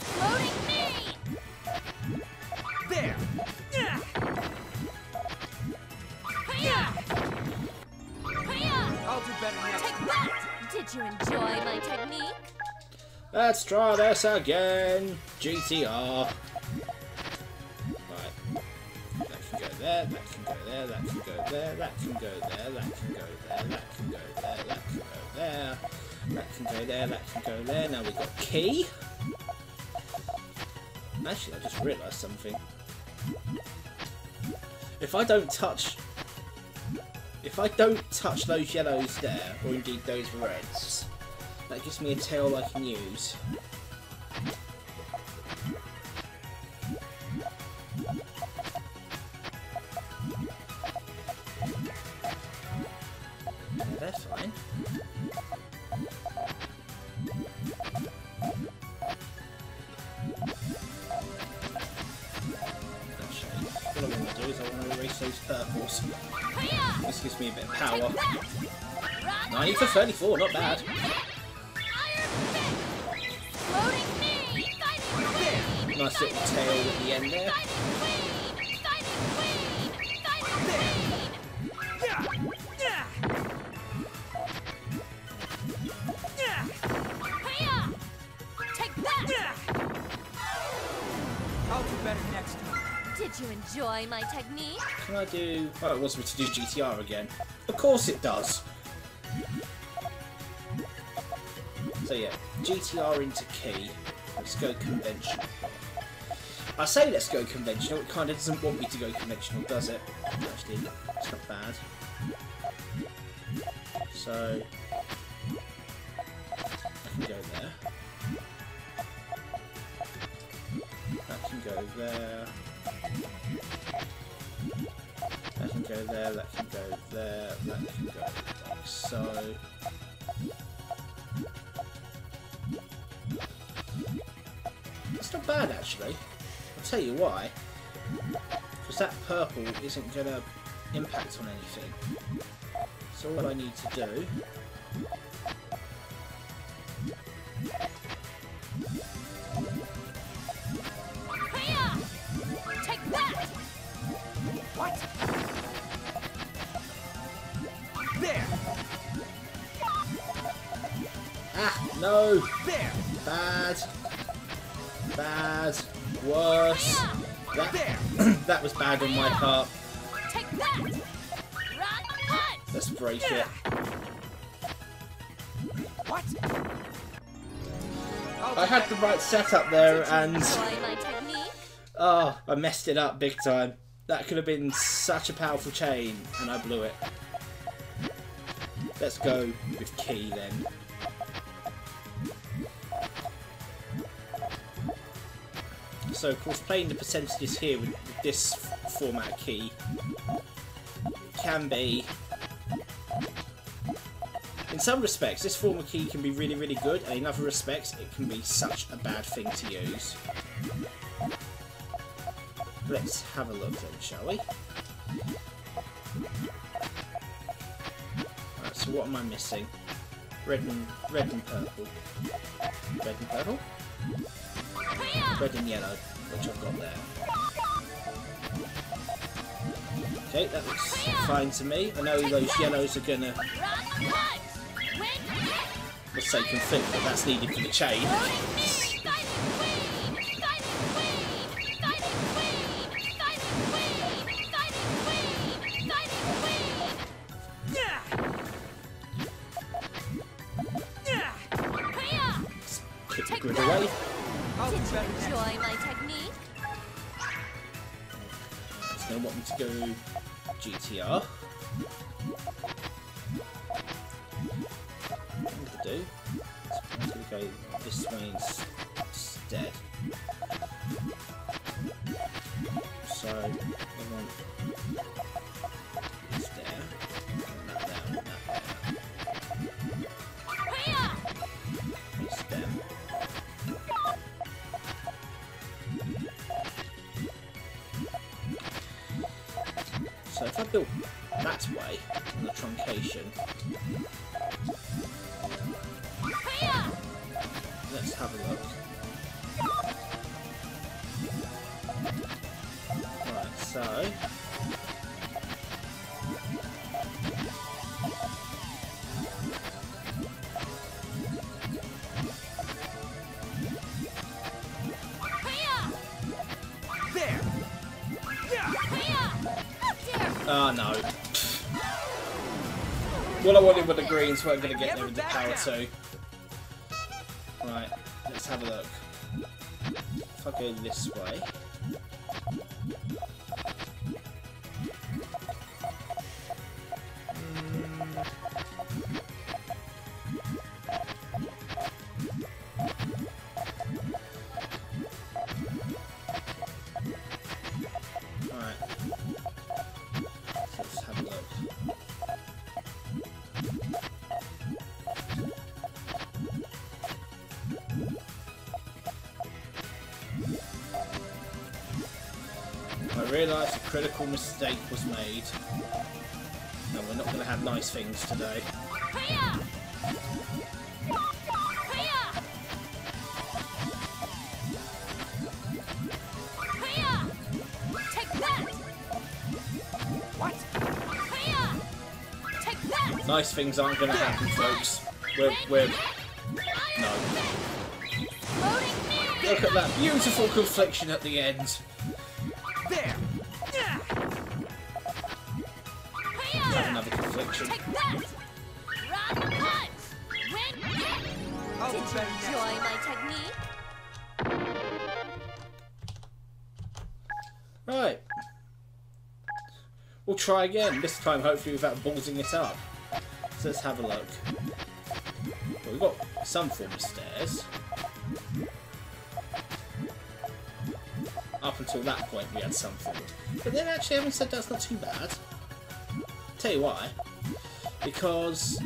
Exploding knee! There! I'll do better next Take time. that! Did you enjoy my technique? Let's try this again. GTR. That can go there, that can go there, that can go there, that can go there, that can go there, that can go there, that can go there, that can go there, that can go there. Now we've got key. Actually, I just realised something. If I don't touch those yellows there, or indeed those reds, that gives me a tail I can use. That's fine. Actually, what I want to do is I want to erase those purples. This gives me a bit of power. 90 for 34, not bad. Nice little tail at the end there. I'll do better next time. Did you enjoy my technique? Can I do... Oh, it wants me to do GTR again. Of course it does! So yeah, GTR into key. Let's go conventional. I say let's go conventional, it kind of doesn't want me to go conventional, does it? Actually, it's not bad. So... I can go there. That can go there. That can go there, that can go there, that can go like so. It's not bad actually. I'll tell you why. Because that purple isn't going to impact on anything. So all I need to do Take that! What? There! Ah, no! There! Bad. Bad. Worse. That, that was bad on my part. Take that! Rock punch! Let's break it. What? I had the right setup there and Enjoy my technique? oh, I messed it up big time. That could have been such a powerful chain and I blew it. Let's go with key then. So of course playing the percentages here with this format key can be, in some respects this format key can be really really good, and in other respects it can be such a bad thing to use. Let's have a look then, shall we? Right, so what am I missing? Red and purple. Red and purple? Red and yellow, which I've got there. Okay, that looks fine to me. I know those yellows are gonna, let's say, conflict, but that's needed for the chain. Kick the grid away. I'll do Did you better next. enjoy my technique? It's going to want me to go GTR. What I'm going to do is I'm going to go this way instead. So I want this there, and that there, and that there. This there. So if I build that way on the truncation, let's have a look. Right, so There. oh no. What I wanted with the greens weren't going to get there with the power 2. Right, let's have a look. If I go this way. Alright. So let's have a look. I realised a critical mistake was made, and we're not going to have nice things today. Take that! What? Take that! Nice things aren't going to happen, folks. We're no. Look at that beautiful confliction at the end. There. Have another confliction. Take that! Rock punch! Win! I'll do Did you better next. enjoy my technique? Right. We'll try again. This time, hopefully, without ballsing it up. So let's have a look. Well, we've got some form of stairs. Up until that point, we had some form. But then, actually, having said that's not too bad. Tell you why. Because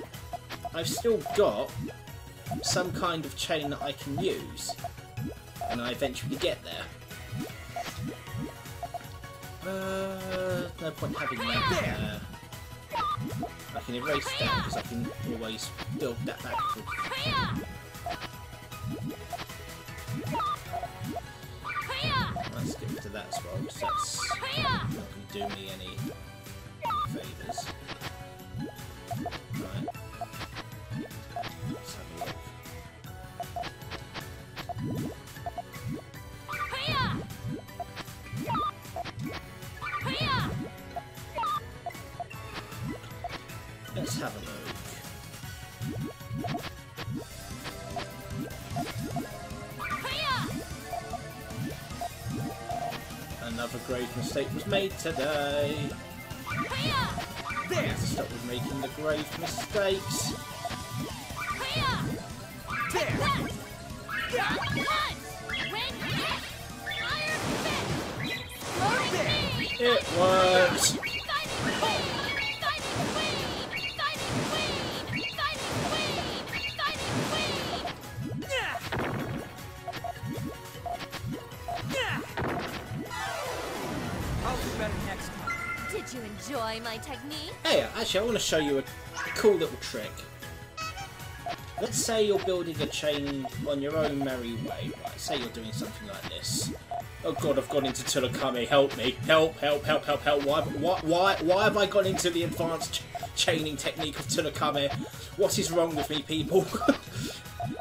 I've still got some kind of chain that I can use, and I eventually get there. No point having that there. I can erase that because I can always build that back. Let's get rid of that as well, because that's not going to do me any favours. Right. Let's have a look. Let's have a look. Another grave mistake was made today. There! Stop with making the grave mistakes. There! It works. I'll do better next time. Did you enjoy my technique? Hey, actually, I want to show you a cool little trick. Let's say you're building a chain on your own merry way. Right, say you're doing something like this. Oh god, I've gone into Tulakame. Help me! Help! Help! Help! Help! Help! Why have I gone into the advanced chaining technique of Tulakame? What is wrong with me, people?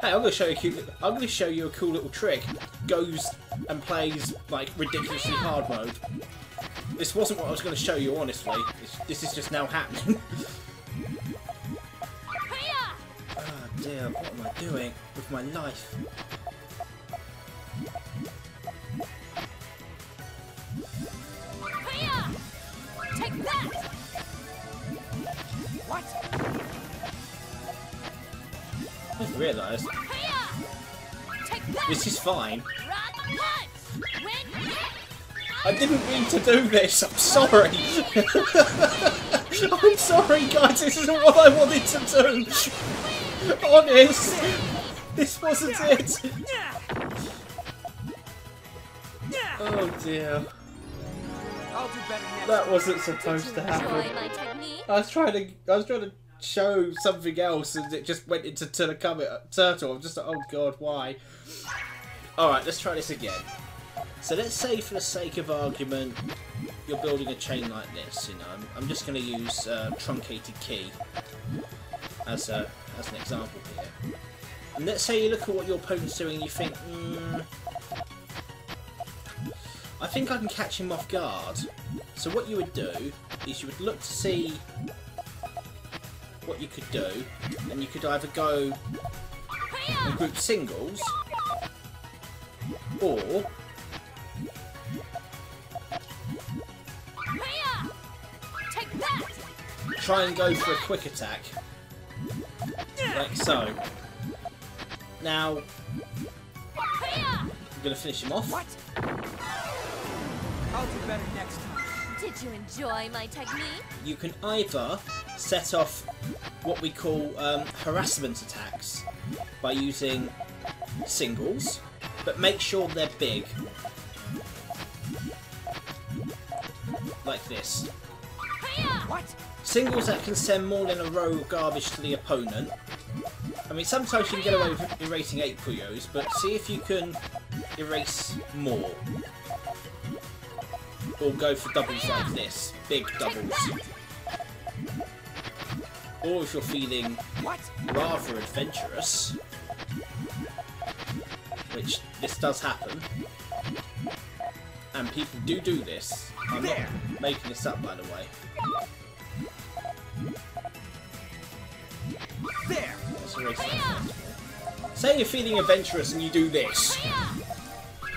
Hey, I'm going to show you a cool little trick. Goes and plays like ridiculously hard mode. This wasn't what I was going to show you, honestly. This is just now happening. Oh dear, what am I doing with my life? Take that! What? I just realised Take that! this is fine. Rock punch! Win! I didn't mean to do this. I'm sorry. I'm sorry, guys. This isn't what I wanted to do. Honest, this wasn't it. Oh dear. I'll do better next That time. wasn't supposed to Did you happen. enjoy my technique? I was trying to show something else, and it just went into turtle. I'm just like, oh god, why? All right, let's try this again. So let's say, for the sake of argument, you're building a chain like this. You know, I'm just going to use truncated key as an example here. And let's say you look at what your opponent's doing, and you think, I think I can catch him off guard. So what you would do is you would look to see what you could do, and you could either go and group singles, or Take that! try and go for a quick attack, like so. Now, I'm going to finish him off. What? I'll do better next time. Did you enjoy my technique? You can either set off what we call harassment attacks by using singles, but make sure they're big, like this. What? Singles that can send more than a row of garbage to the opponent. I mean, sometimes you can get away with erasing 8 Puyos, but see if you can erase more. Or go for doubles like this, big doubles. Or if you're feeling What? rather adventurous, which this does happen, and people do this. I'm not making this up, by the way. There! Let's erase that first. Say you're feeling adventurous and you do this.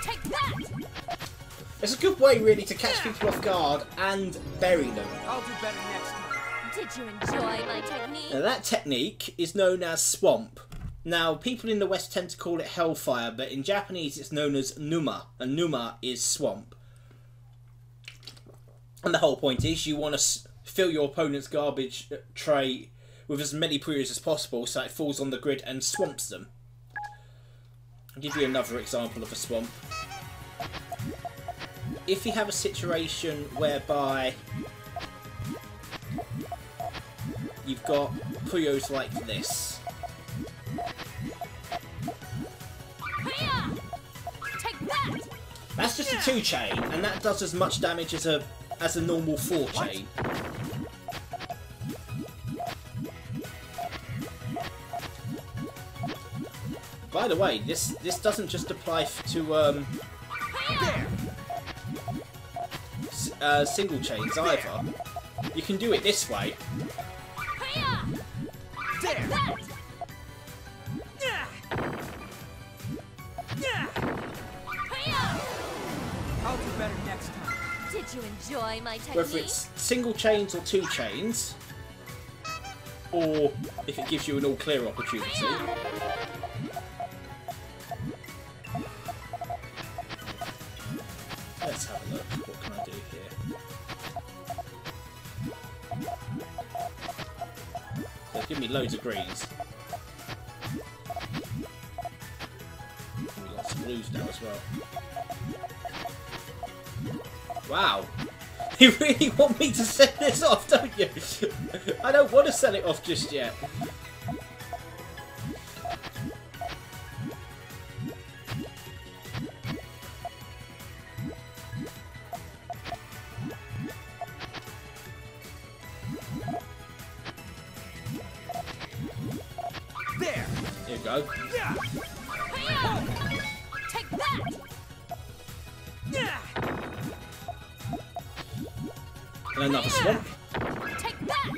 Take that! It's a good way, really, to catch people off guard and bury them. I'll do better next time. Did you enjoy my technique? Now, that technique is known as swamp. Now, people in the West tend to call it hellfire, but in Japanese it's known as numa, and numa is swamp. And the whole point is you want to fill your opponent's garbage tray with as many Puyos as possible so it falls on the grid and swamps them. I'll give you another example of a swamp. If you have a situation whereby you've got Puyos like this. Take that! That's just a 2 chain, and that does as much damage as a normal 4 chain. By the way, this doesn't just apply to single chains either. You can do it this way. There! Did you enjoy my technique? Whether it's single chains or 2 chains, or if it gives you an all clear opportunity. Let's have a look. What can I do here? So give me loads of greens. Give me lots of blues now as well. Wow. You really want me to set this off, don't you? I don't want to set it off just yet. There. Here we go. Yeah. Take that! Yeah. And another swamp. Take that!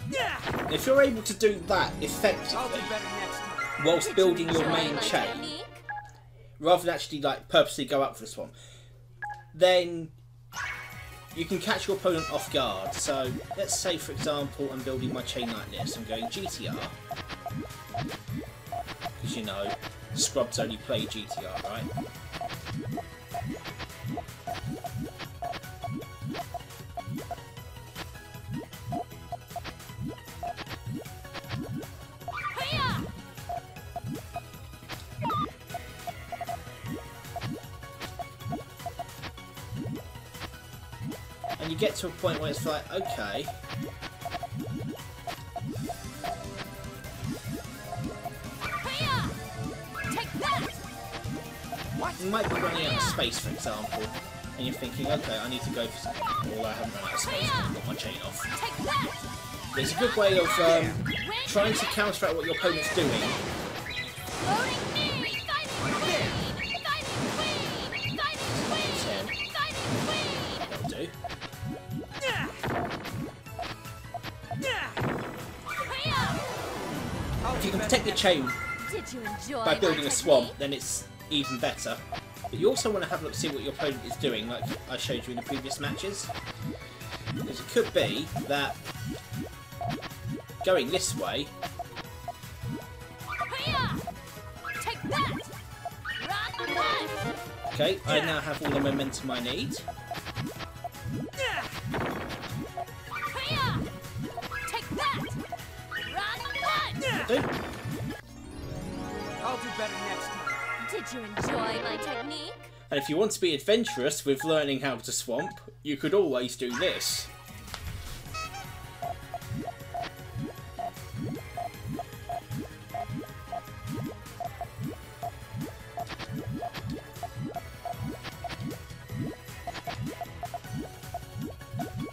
Yeah. If you're able to do that I'll do effectively, better next time. whilst Did you building your enjoy main my chain, technique? rather than actually like purposely go up for the swamp, then you can catch your opponent off guard. So let's say, for example, I'm building my chain like this. I'm going GTR, because you know scrubs only play GTR, right? And you get to a point where it's like, okay, Take that! you might be running out of space, for example, and you're thinking, okay, I need to go for something, or I haven't run out of space, I've got my chain off. Take that! There's a good way of trying to counteract what your opponent's doing. Loading me! Fighting queen! Fighting queen! Fighting queen! That'll do. Yeah. I'll If you do can better protect the next chain time. Did you enjoy by my building a technique? swamp, then it's even better. But you also want to have a look, see what your opponent is doing, like I showed you in the previous matches. Because it could be that going this way, Take that! Rock one! okay, I now have all the momentum I need. Yeah. Take that! Rock one! Yeah. Do. I'll do better next time. Did you enjoy my technique? And if you want to be adventurous with learning how to swamp, you could always do this.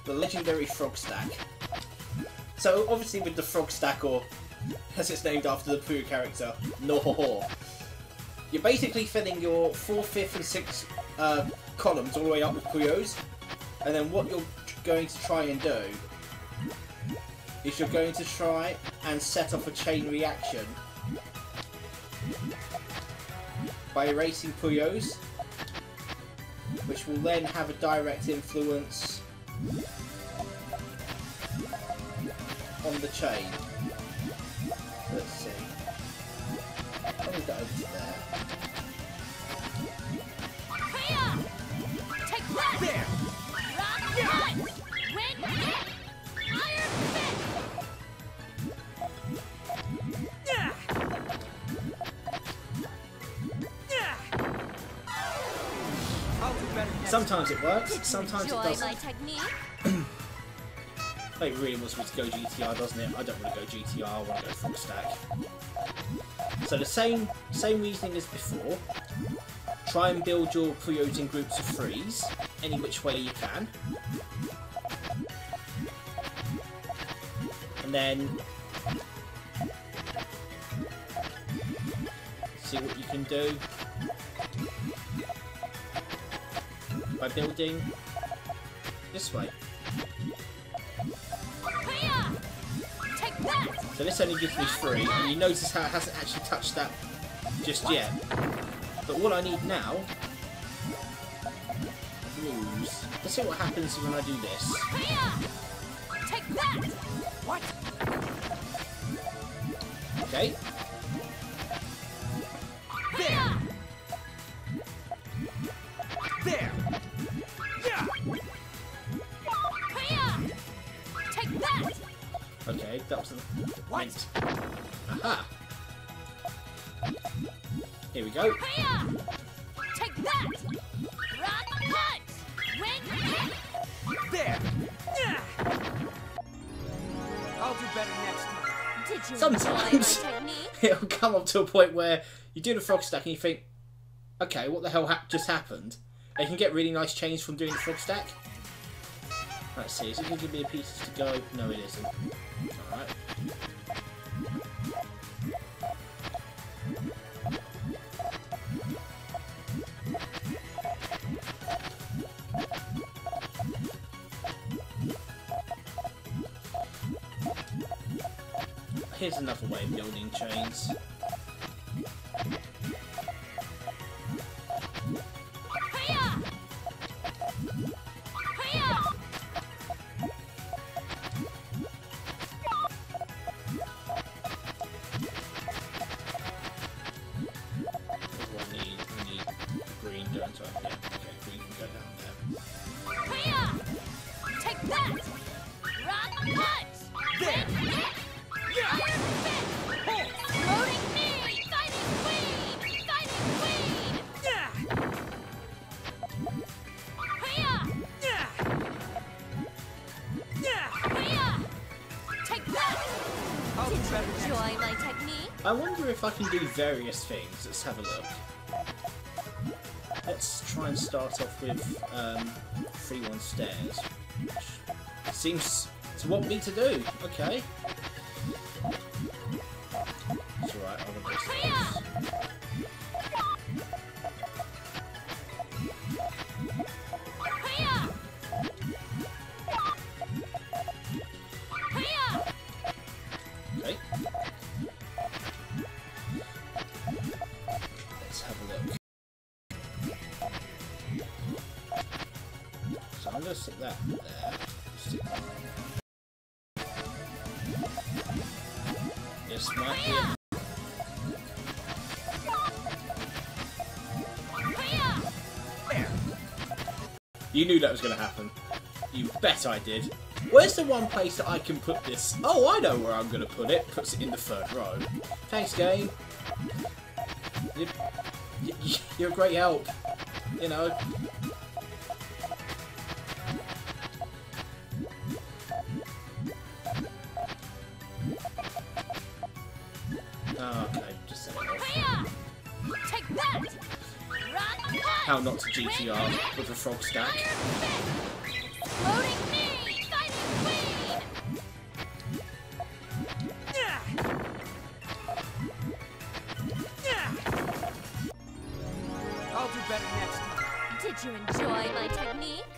The legendary frog stack. So obviously with the frog stack, or as it's named after the Puyo character, no, you're basically filling your 4th, 5th and 6th columns all the way up with Puyos, and then what you're going to try and do is you're going to try and set off a chain reaction by erasing Puyos, which will then have a direct influence on the chain. Let's see. I'll move that over to there. Take that! There. Rock one! Win hit! Iron fist! Yeah. Yeah. I'll do better next Sometimes it works, Did you sometimes it enjoy doesn't. my technique? It really wants me to go GTR, doesn't it? I don't want to go GTR, I want to go frog stack. So the same reasoning as before. Try and build your Puyos in groups of 3s, any which way you can. And then see what you can do by building this way. Take that! So this only gives me 3, and you notice how it hasn't actually touched that just yet. But what I need now moves. Let's see what happens when I do this. Take that! What? Okay. There! There! Yeah! Take that! Okay, that was the What? Aha! Here we go. Take that! Rock punch! Wing! There! Yeah! I'll do better next time. Did you Sometimes. enjoy my technique? It'll come up to a point where you do the frog stack and you think, okay, what the hell just happened? And you can get really nice change from doing the frog stack. Let's see, is it going to give me the pieces to go? No, it isn't. Alright. Here's another way of building chains. We need green, don't I? Yeah, okay, green can go down there. Take that! Rock punch! There! Iron fist! Floating knee! Fighting queen! Fighting queen! Yeah! Yeah! Yeah! Take that! I'll do Did you better next time. enjoy my technique? I wonder if I can do various things. Let's have a look. Let's try and start off with 3-1 stairs. Which seems to want me to do. Okay. It's alright, I want this. Okay. Let's have a look. So I'm going to stick that there. Stick that there. This might be it. There! You knew that was going to happen. You bet I did. Where's the one place that I can put this? Oh, I know where I'm going to put it. Puts it in the 3rd row. Thanks, game. You're a great help. You know. Oh, okay, just set it off. Take that! Rock punch! How not to GTR with a frog stack. Floating knee! Fighting queen! Yeah! Yeah! I'll do better next time. Did you enjoy my technique?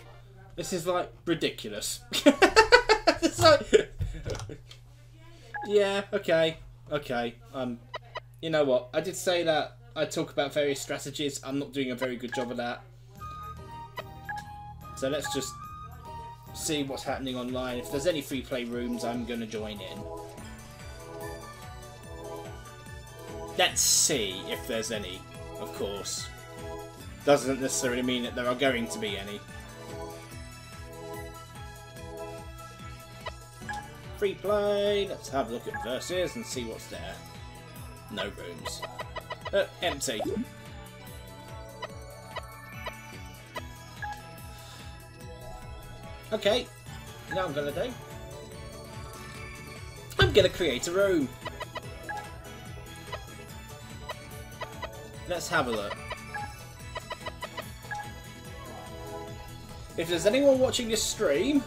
This is like ridiculous. It's like, yeah, okay. You know what? I did say that I'd talk about various strategies. I'm not doing a very good job of that. So let's just see what's happening online. If there's any free play rooms, I'm going to join in. Let's see if there's any, of course. Doesn't necessarily mean that there are going to be any. Free play, let's have a look at versus and see what's there. No rooms. Empty. Okay, now I'm gonna do. I'm gonna create a room. Let's have a look. If there's anyone watching this stream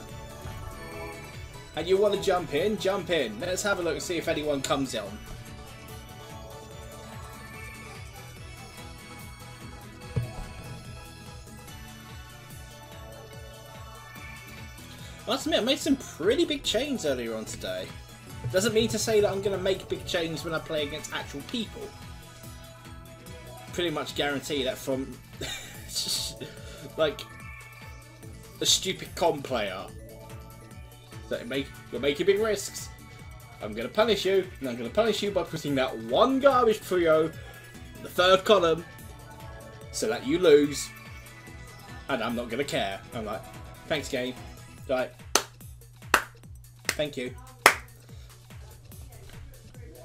and you want to jump in, jump in. Let's have a look and see if anyone comes on. I must admit, I made some pretty big chains earlier on today. Doesn't mean to say that I'm going to make big chains when I play against actual people. Pretty much guarantee that from like a stupid con player. So you're making big risks. I'm going to punish you, and I'm going to punish you by putting that one garbage Puyo in the third column so that you lose, and I'm not going to care. I'm like, thanks game. Like, thank you.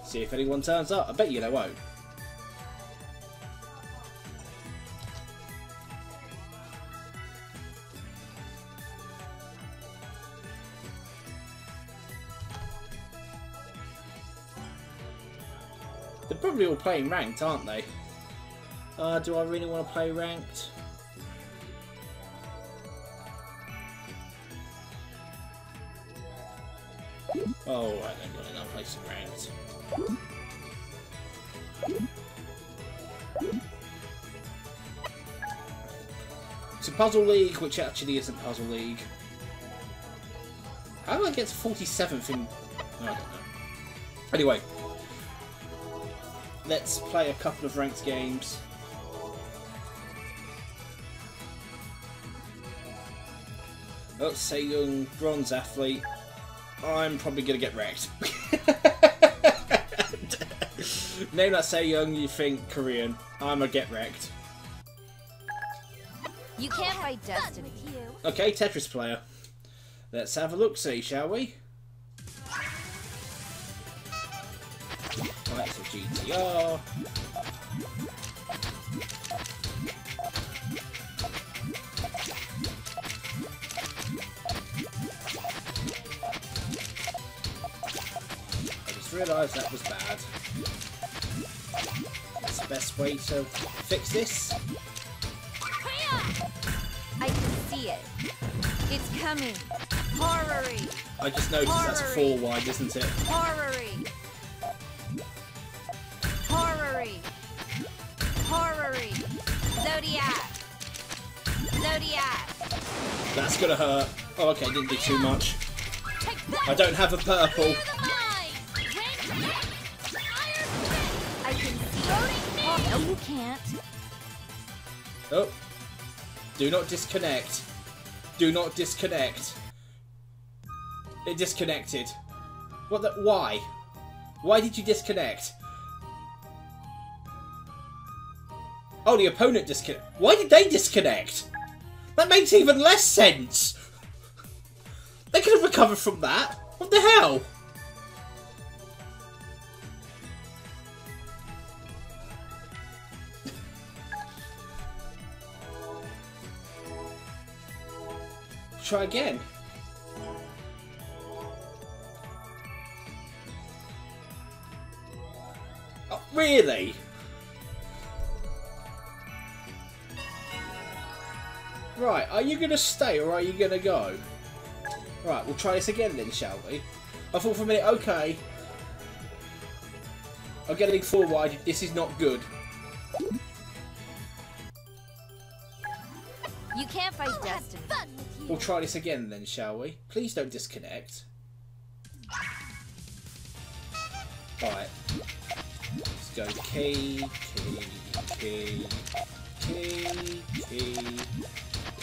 See if anyone turns up. I bet you they won't. They're probably all playing ranked, aren't they? Do I really want to play ranked? Oh, right then, well, I'll play some ranked. It's a Puzzle League, which actually isn't Puzzle League. How do I get to 47th in... I don't know. Anyway. Let's play a couple of ranked games. Let's say young bronze athlete. I'm probably going to get wrecked. Name that say young, you think Korean. I'm going to get wrecked. You can't fight destiny. Okay, Tetris player. Let's have a look-see, shall we? Right, so GTR. I just realised that was bad. That's the best way to fix this. I can see it. It's coming. Horror-y. I just noticed that's 4 wide, isn't it? Horror-y. Horror-y. Horror-y. Zodiac. Zodiac. That's gonna hurt. Oh, okay, didn't do too much. I don't have a purple. I can see it. No, you can't. Oh. Do not disconnect. Do not disconnect. It disconnected. What the? Why? Why did you disconnect? Oh, the opponent disconnect. Why did they disconnect? That makes even less sense. They could have recovered from that. What the hell? Try again. Oh, really? Right, are you going to stay or are you going to go? Right, we'll try this again then, shall we? I thought for a minute, okay. I'm getting 4 wide, this is not good. You can't fight destiny. We'll try this again then, shall we? Please don't disconnect. Alright. Let's go key.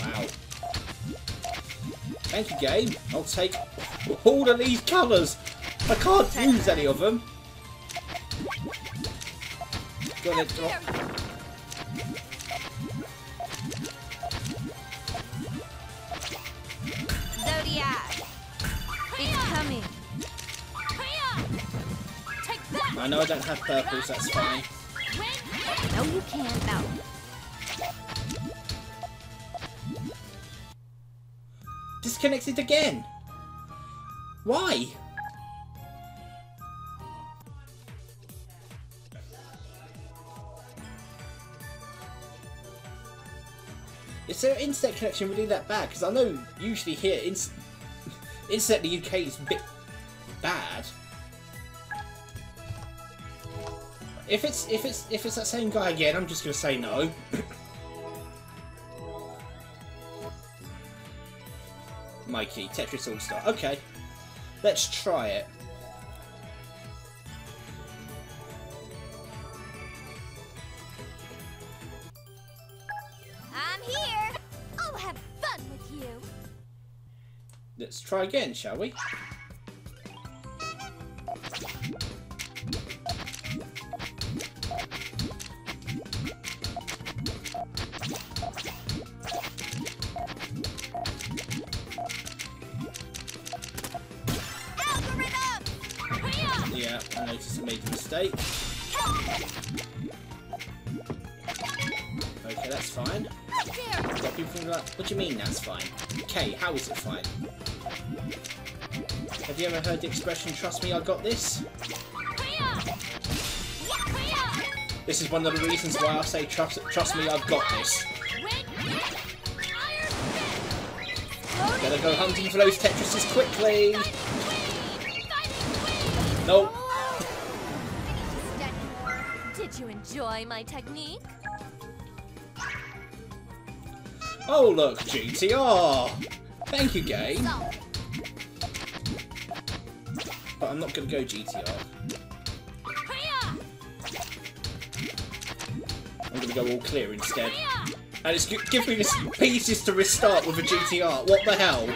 Wow. Thank you, game. I'll take all of these colours. I can't use any of them. Go on, let's drop. Zodiac. It's coming. I know I don't have purples, that's fine. No, you can't. No. Disconnected again. Why? Is their internet connection really that bad? Because I know usually here internet in the UK is a bit bad. If it's that same guy again, I'm just gonna say no. Mikey, Tetris All-Star. Okay, let's try it. I'm here. I'll have fun with you. Let's try again, shall we? Yeah, I noticed I made a mistake. Okay, that's fine. Got people thinking like, what do you mean that's fine? Kei, how is it fine? Have you ever heard the expression, trust me, I got this? This is one of the reasons why I say trust me, I've got this. Gotta go hunting for those Tetrises quickly! Nope. Did you enjoy my technique? Oh look, GTR! Thank you, game. But I'm not gonna go GTR. I'm gonna go all clear instead. And it's give me this pieces to restart with a GTR. What the hell?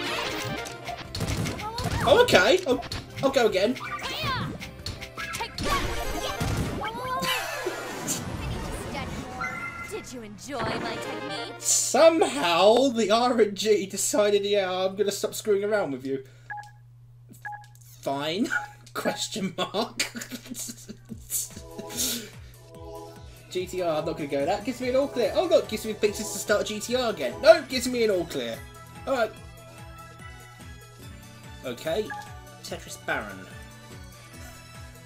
Oh, okay. I'll go again. Did you enjoy my technique? Somehow the RNG decided, yeah, I'm gonna stop screwing around with you. Fine? Question mark. GTR, I'm not gonna go. That gives me an all clear. Oh look, gives me pictures to start GTR again. No, gives me an all clear. Alright. Okay. Tetris Baron.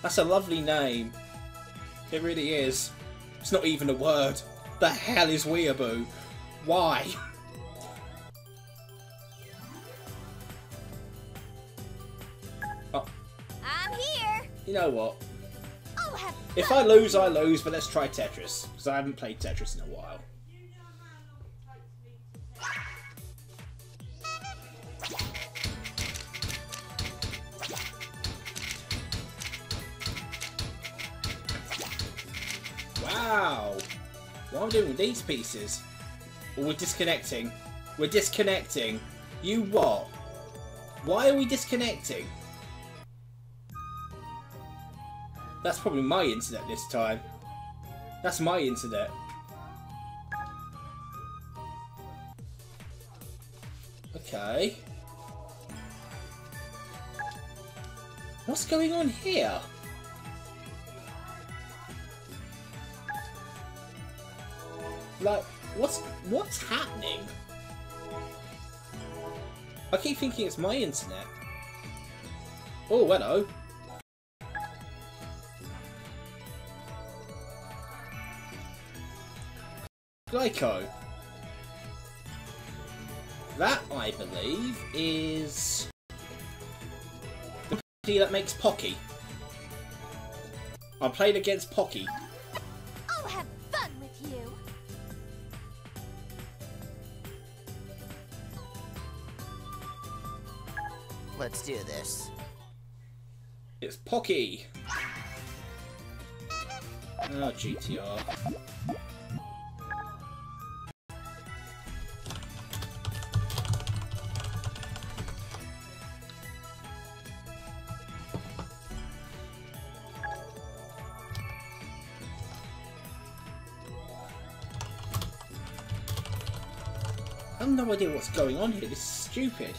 That's a lovely name. It really is. It's not even a word. The hell is weeaboo? Why? Oh. I'm here. You know what? I'll have If I lose, I lose, but let's try Tetris. Because I haven't played Tetris in a while. Wow! What am I doing with these pieces? Oh, we're disconnecting. We're disconnecting. You what? Why are we disconnecting? That's probably my internet this time. That's my internet. Okay. What's going on here? Like, what's happening? I keep thinking it's my internet. Oh, hello. Glyco. That, I believe, is the party that makes Pocky. I played against Pocky. I'll have fun with you. Let's do this. It's Pocky. Oh, GTR. I have no idea what's going on here. This is stupid.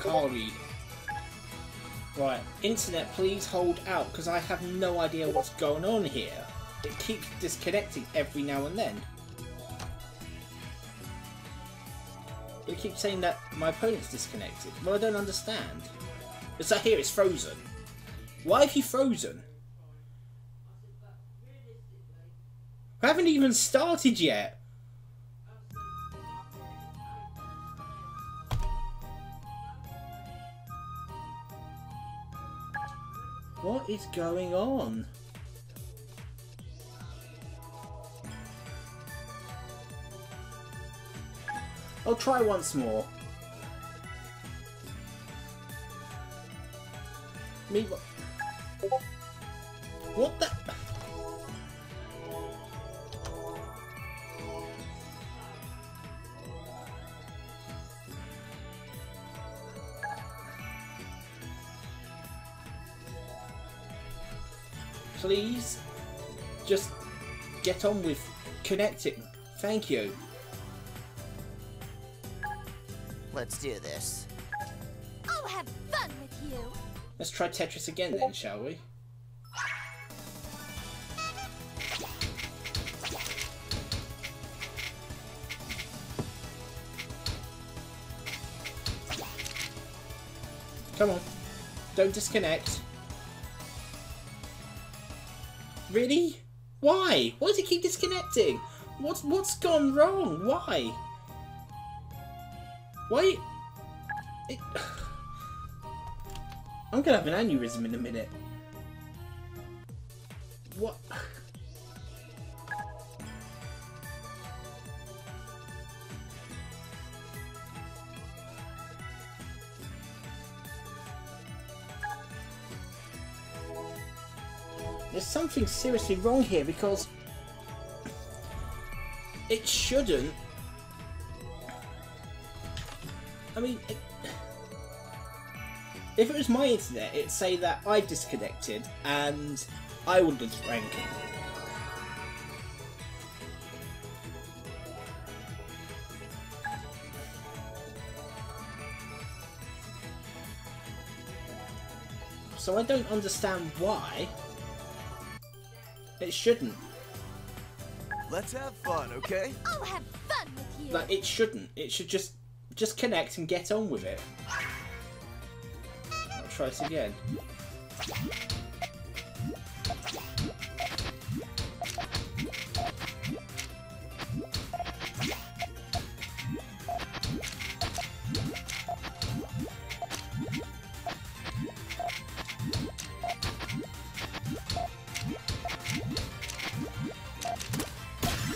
Kari. Right, internet, please hold out, because I have no idea what's going on here. It keeps disconnecting every now and then. It keeps saying that my opponent's disconnected. Well, I don't understand. It's like here, it's frozen. Why have you frozen? I haven't even started yet. What is going on? I'll try once more. Me. What the? Please, just get on with connecting. Thank you. Let's do this. I'll have fun with you. Let's try Tetris again then, shall we? Come on, don't disconnect. Really? Why? Why does it keep disconnecting? What's gone wrong? Why? Why? I'm gonna have an aneurysm in a minute. What? There's something seriously wrong here because it shouldn't. I mean, if it was my internet, it'd say that I disconnected and I would lose ranking. So I don't understand why it shouldn't. Let's have fun, okay? I'll have fun with you. Like, it shouldn't. It should just connect and get on with it. I'll try this again.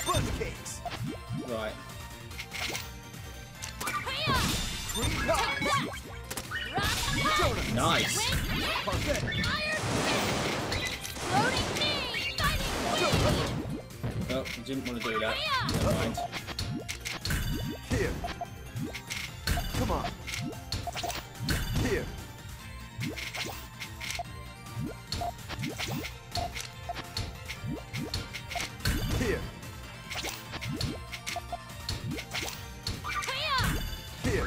Fudge cakes. Right. Nice. Oh, I didn't want to do that. Never mind. Here. Come on. Here. Here. Here.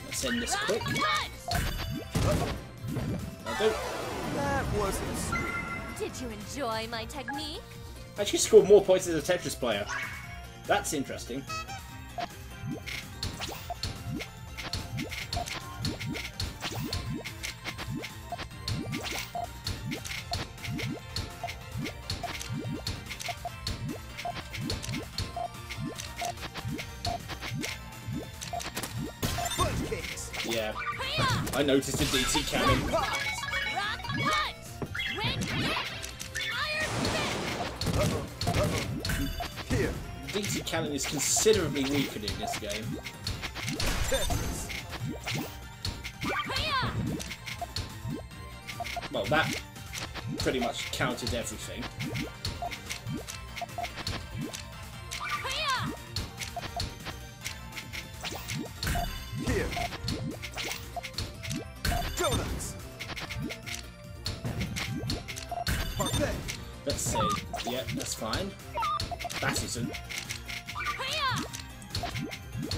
Let's end this quick. I don't. That wasn't sweet. Did you enjoy my technique? I actually scored more points as a Tetris player. That's interesting. Fudge cakes. Yeah. I noticed the DT cannon. Here. DT cannon is considerably weakened in this game. Tetris. Well, that pretty much counted everything. Here. Donuts. Parfait. Let's see. Yep, that's fine. That isn't.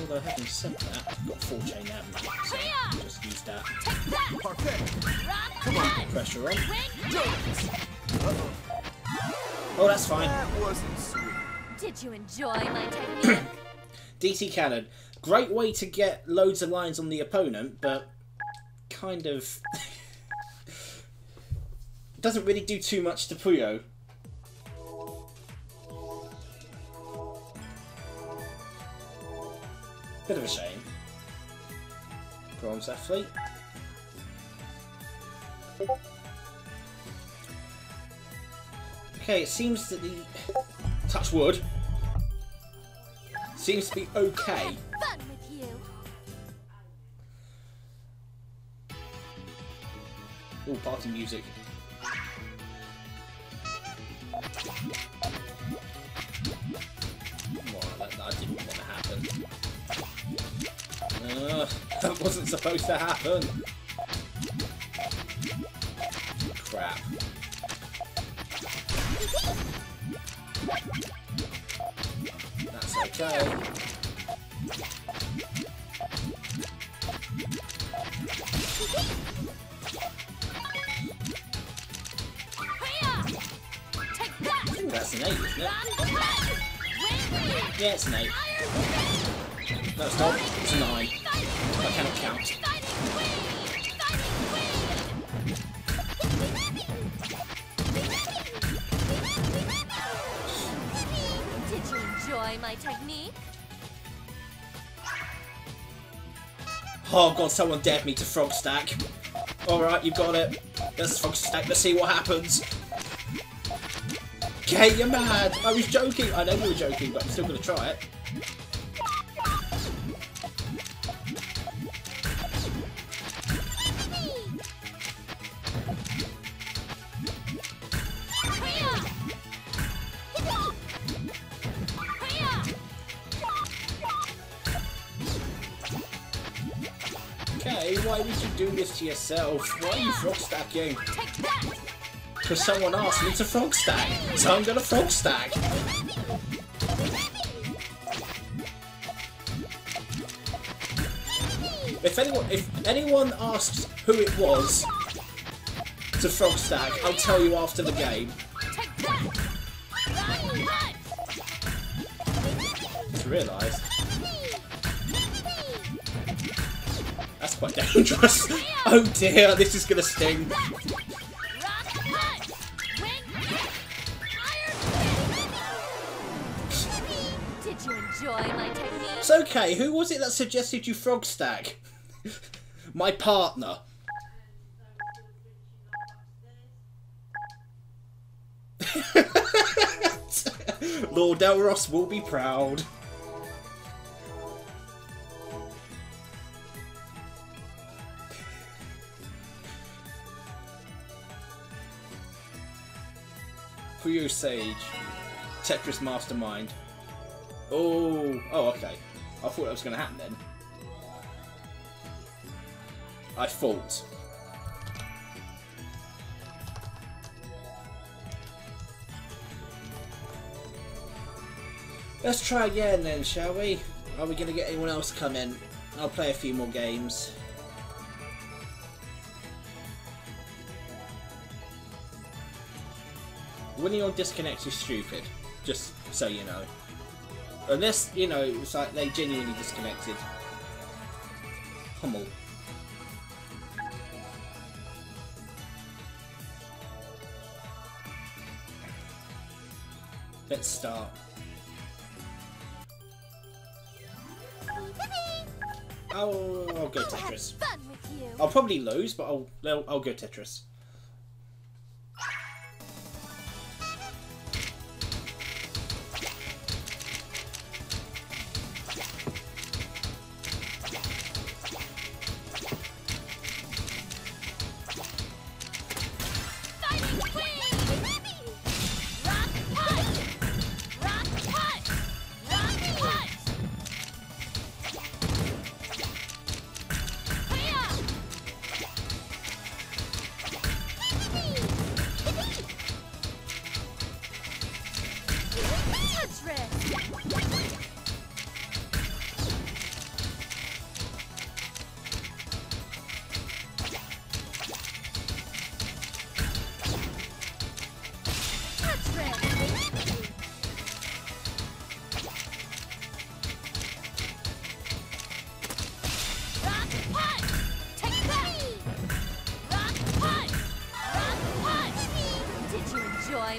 Although having said that, I've got 4 chain ammo, so I'll just use that. Parfait. Come on. Pressure on. Donuts. Uh-oh. Oh, that's fine. That wasn't sweet. Did you enjoy my technique? DT cannon. Great way to get loads of lines on the opponent, but kind of doesn't really do too much to Puyo. Bit of a shame. Bronze athlete. Okay, it seems that the touch wood. Seems to be okay. Have fun with you. Ooh, party music. Well, that didn't want to happen. That wasn't supposed to happen. Crap. That's okay. Take that. Ooh, that's an 8, isn't it? Wing. Yeah, it's an 8. No, it's not. It's a 9. I cannot count. Did you enjoy my technique? Oh god, someone dared me to frog stack. Alright, you got it. Let's frog stack, let's see what happens. Okay, you're mad. I was joking. I know you were joking, but I'm still going to try it. Okay, why would you do this to yourself? Why are you frog stacking? Because someone asked me to frog stack, so I'm gonna frog stack. If anyone asks who it was to frog stack, I'll tell you after the game. Just realised. That's quite dangerous. Oh dear, this is gonna sting. Did you enjoy my technique? It's okay, who was it that suggested you frog stack? My partner. Lord Elros will be proud. Puyo Sage, Tetris Mastermind. Oh, okay. I thought that was going to happen then. I thought. Let's try again then, shall we? Are we going to get anyone else to come in? I'll play a few more games. Winning on disconnect is stupid, just so you know. Unless, you know, it's like they genuinely disconnected. Hummel. Let's start. I'll go Tetris. Fun with you. I'll probably lose, but I'll go Tetris.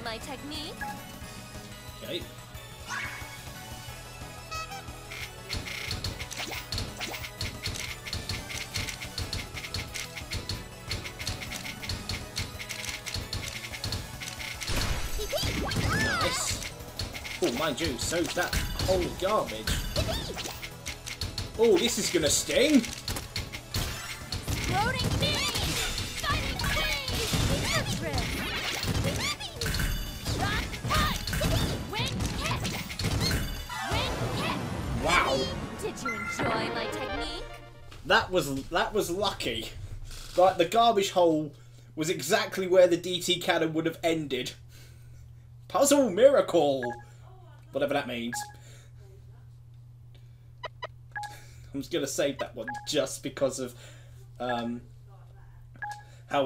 My technique. Okay. Nice. Oh, mind you, so's that Holy garbage. Oh, this is gonna sting. Floating beam! Fighting wave! Tetris! Rock punch! Wing kick! Wing kick! Wow. Did you enjoy my technique? That was lucky. Like, the garbage hole was exactly where the DT cannon would have ended. Puzzle miracle! Whatever that means. I'm just gonna save that one just because of how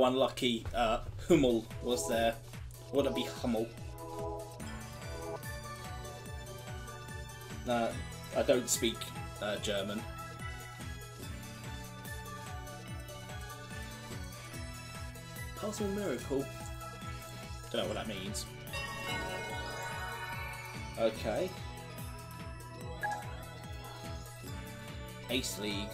unlucky Hummel was there. Would it be Hummel? No, I don't speak German. Puzzle miracle. Don't know what that means. Okay. Ace League.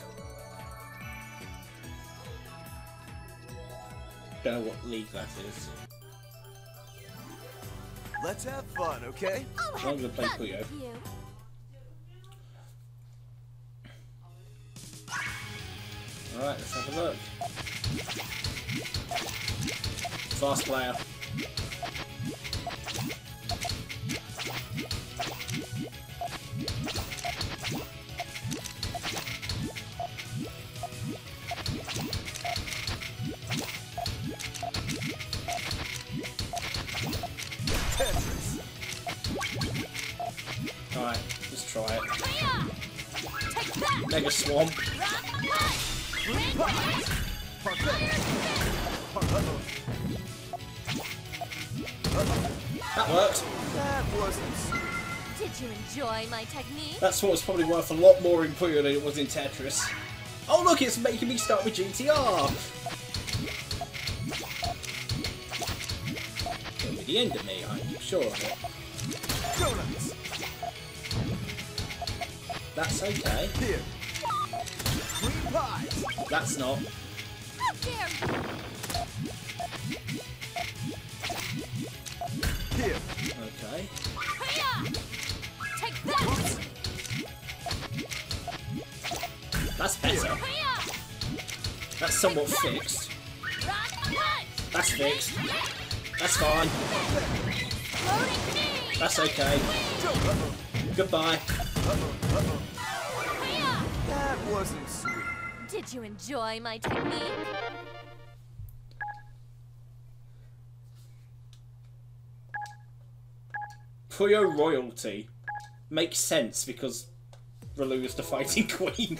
Don't know what league that is. Let's have fun, okay? I'll I'm have gonna play fun Puyo. with you. Alright, let's have a look. Fast player. Tetris. Alright, let's try it. Hiya! Take that! Mega Swamp. Rock punch! Wing kick! Parfait. Iron Uh-oh. That worked. That wasn't sweet. Did you enjoy my technique? That sword's probably worth a lot more in Puyo than it was in Tetris. Oh look, it's making me start with GTR! It'll be the end of me, I'm sure of it. Donuts. That's okay. Here. Green pies. That's not. How dare you! Here. Okay. Hiya! Take that! That's better. Hiya! That's somewhat fixed. Rock punch! That's fixed. That's fine. Floating knee! That's okay. Uh-oh. Goodbye. Uh-oh. Uh-oh. Hiya! That wasn't sweet. Did you enjoy my technique? Puyo royalty. Makes sense because Ralu is the fighting queen.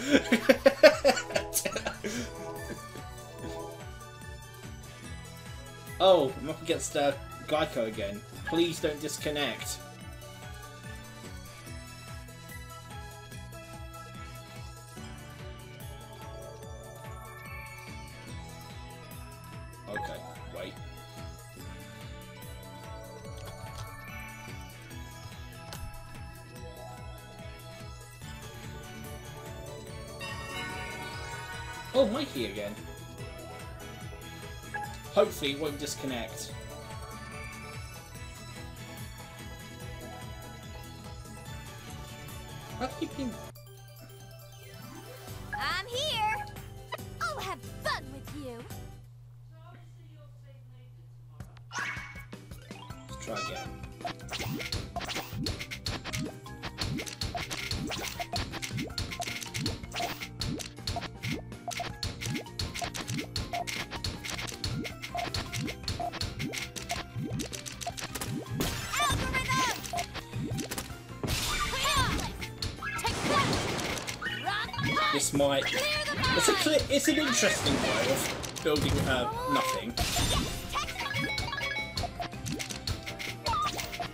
Oh, I'm up against Geico again. Please don't disconnect. Okay, wait. Oh, Mikey again. Hopefully it won't disconnect. How do you been? I'm here! I'll have fun with you! Let's try again. This might. It's an interesting way of building nothing.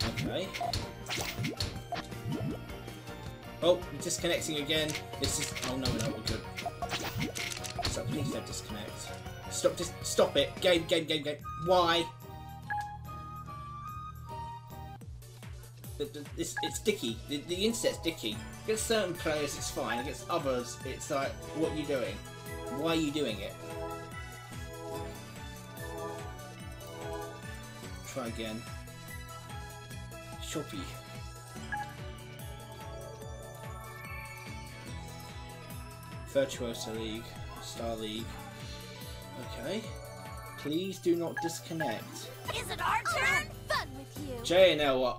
Okay. Oh, disconnecting again. This is. Oh no, no, we're good. So please don't disconnect. Stop! Stop it! Game. Why? It's dicky. The internet's dicky. Against certain players, it's fine. Against others, it's like, what are you doing? Why are you doing it? Try again. Shoppy. Virtuoso League, Star League. Okay. Please do not disconnect. Is it our turn? Fun with you. J&L are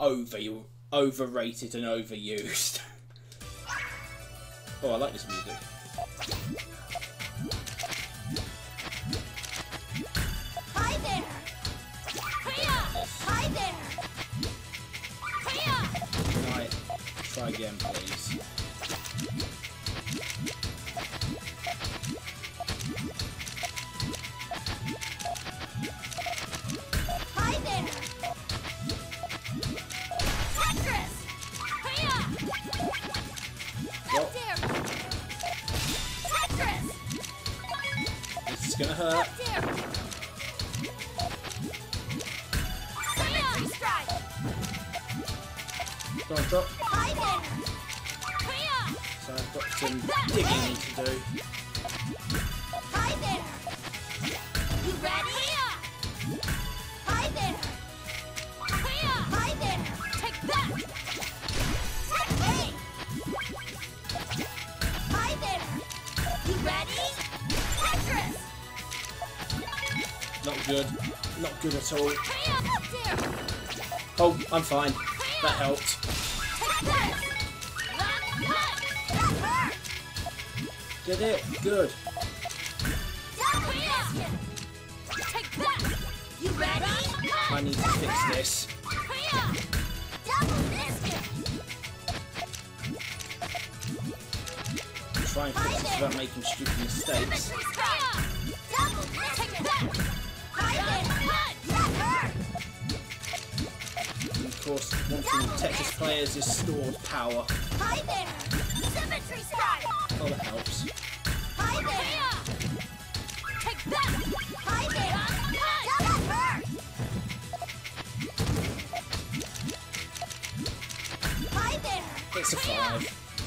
overrated and overused. Oh, I like this music. Hi there. Hiya. Hi there. Hiya. Can I try again, please? Hi there. Tetris. Hiya. Well, Dare you. Tetris. this is gonna hurt. Dare you. Symmetry strike. Go on, drop. Hi there. Hiya. So I've got some digging to do. Hi there. You ready? Hiya. Hi there. Hiya. Hi there. Take that. Take me. Hi there. You ready? Tetris. Not good. Not good at all. Hiya. Up there. Oh, I'm fine. That helped. Take this. Rock punch. That hurt. Did it? Good. Double biscuit. Take that. You ready? I need to fix this. Hiya. Double biscuit. Try and fix this without making stupid mistakes. Symmetry strike. Double biscuit. Take that. Hi there. That hurt. And of course, one thing with Tetris players is stored power. Hi there. Symmetry strike. Oh, that helps. Hi there. Take that. Hi there. That hurt. Hi there. It's a 5.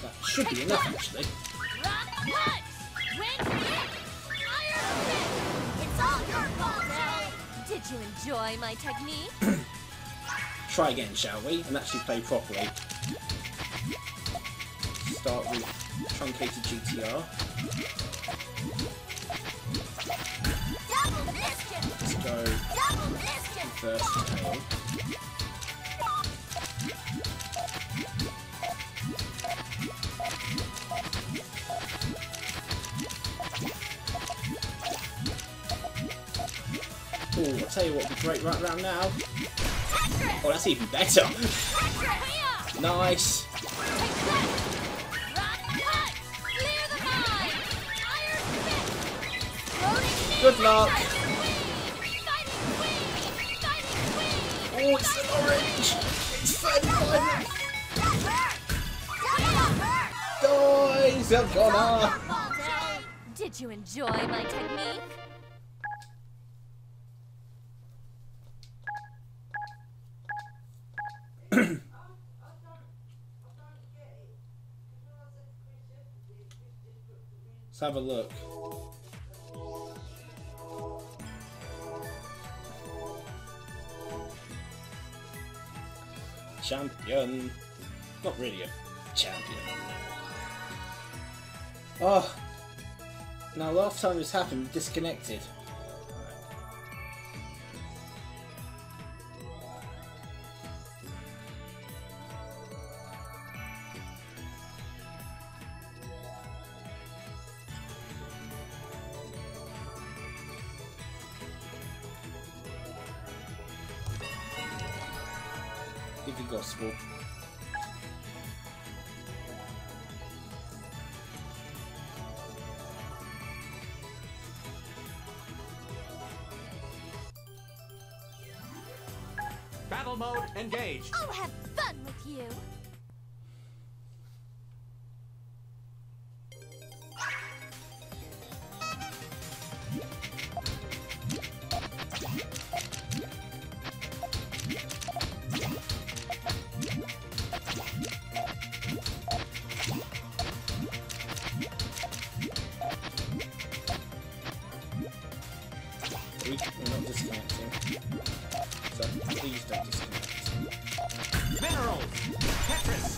That should be enough, actually. Rock punch. Win kick. Iron fist. It's all your fault, Jay. Did you enjoy my technique? Try again, shall we? And actually play properly. Start with truncated GTR. Double biscuit. Let's go Double biscuit. first tail. Oh, I'll tell you what would be great right round now. Tetris. Oh, that's even better. Tetris. Nice. Take that. Rock punch. Clear the mind. Iron fist. Floating knee. Good luck. Fighting queen. Fighting queen. Oh, it's an orange. It's 35 minutes. That hurt. That hurt. Guys, I've gone off. Did you enjoy my technique? Let's have a look. Champion. Not really a champion. Oh. Now, last time this happened, we disconnected. Give the gospel. Battle mode engaged. I'll have fun with you. We're not disconnecting. So please don't disconnect. Minerals. Tetris.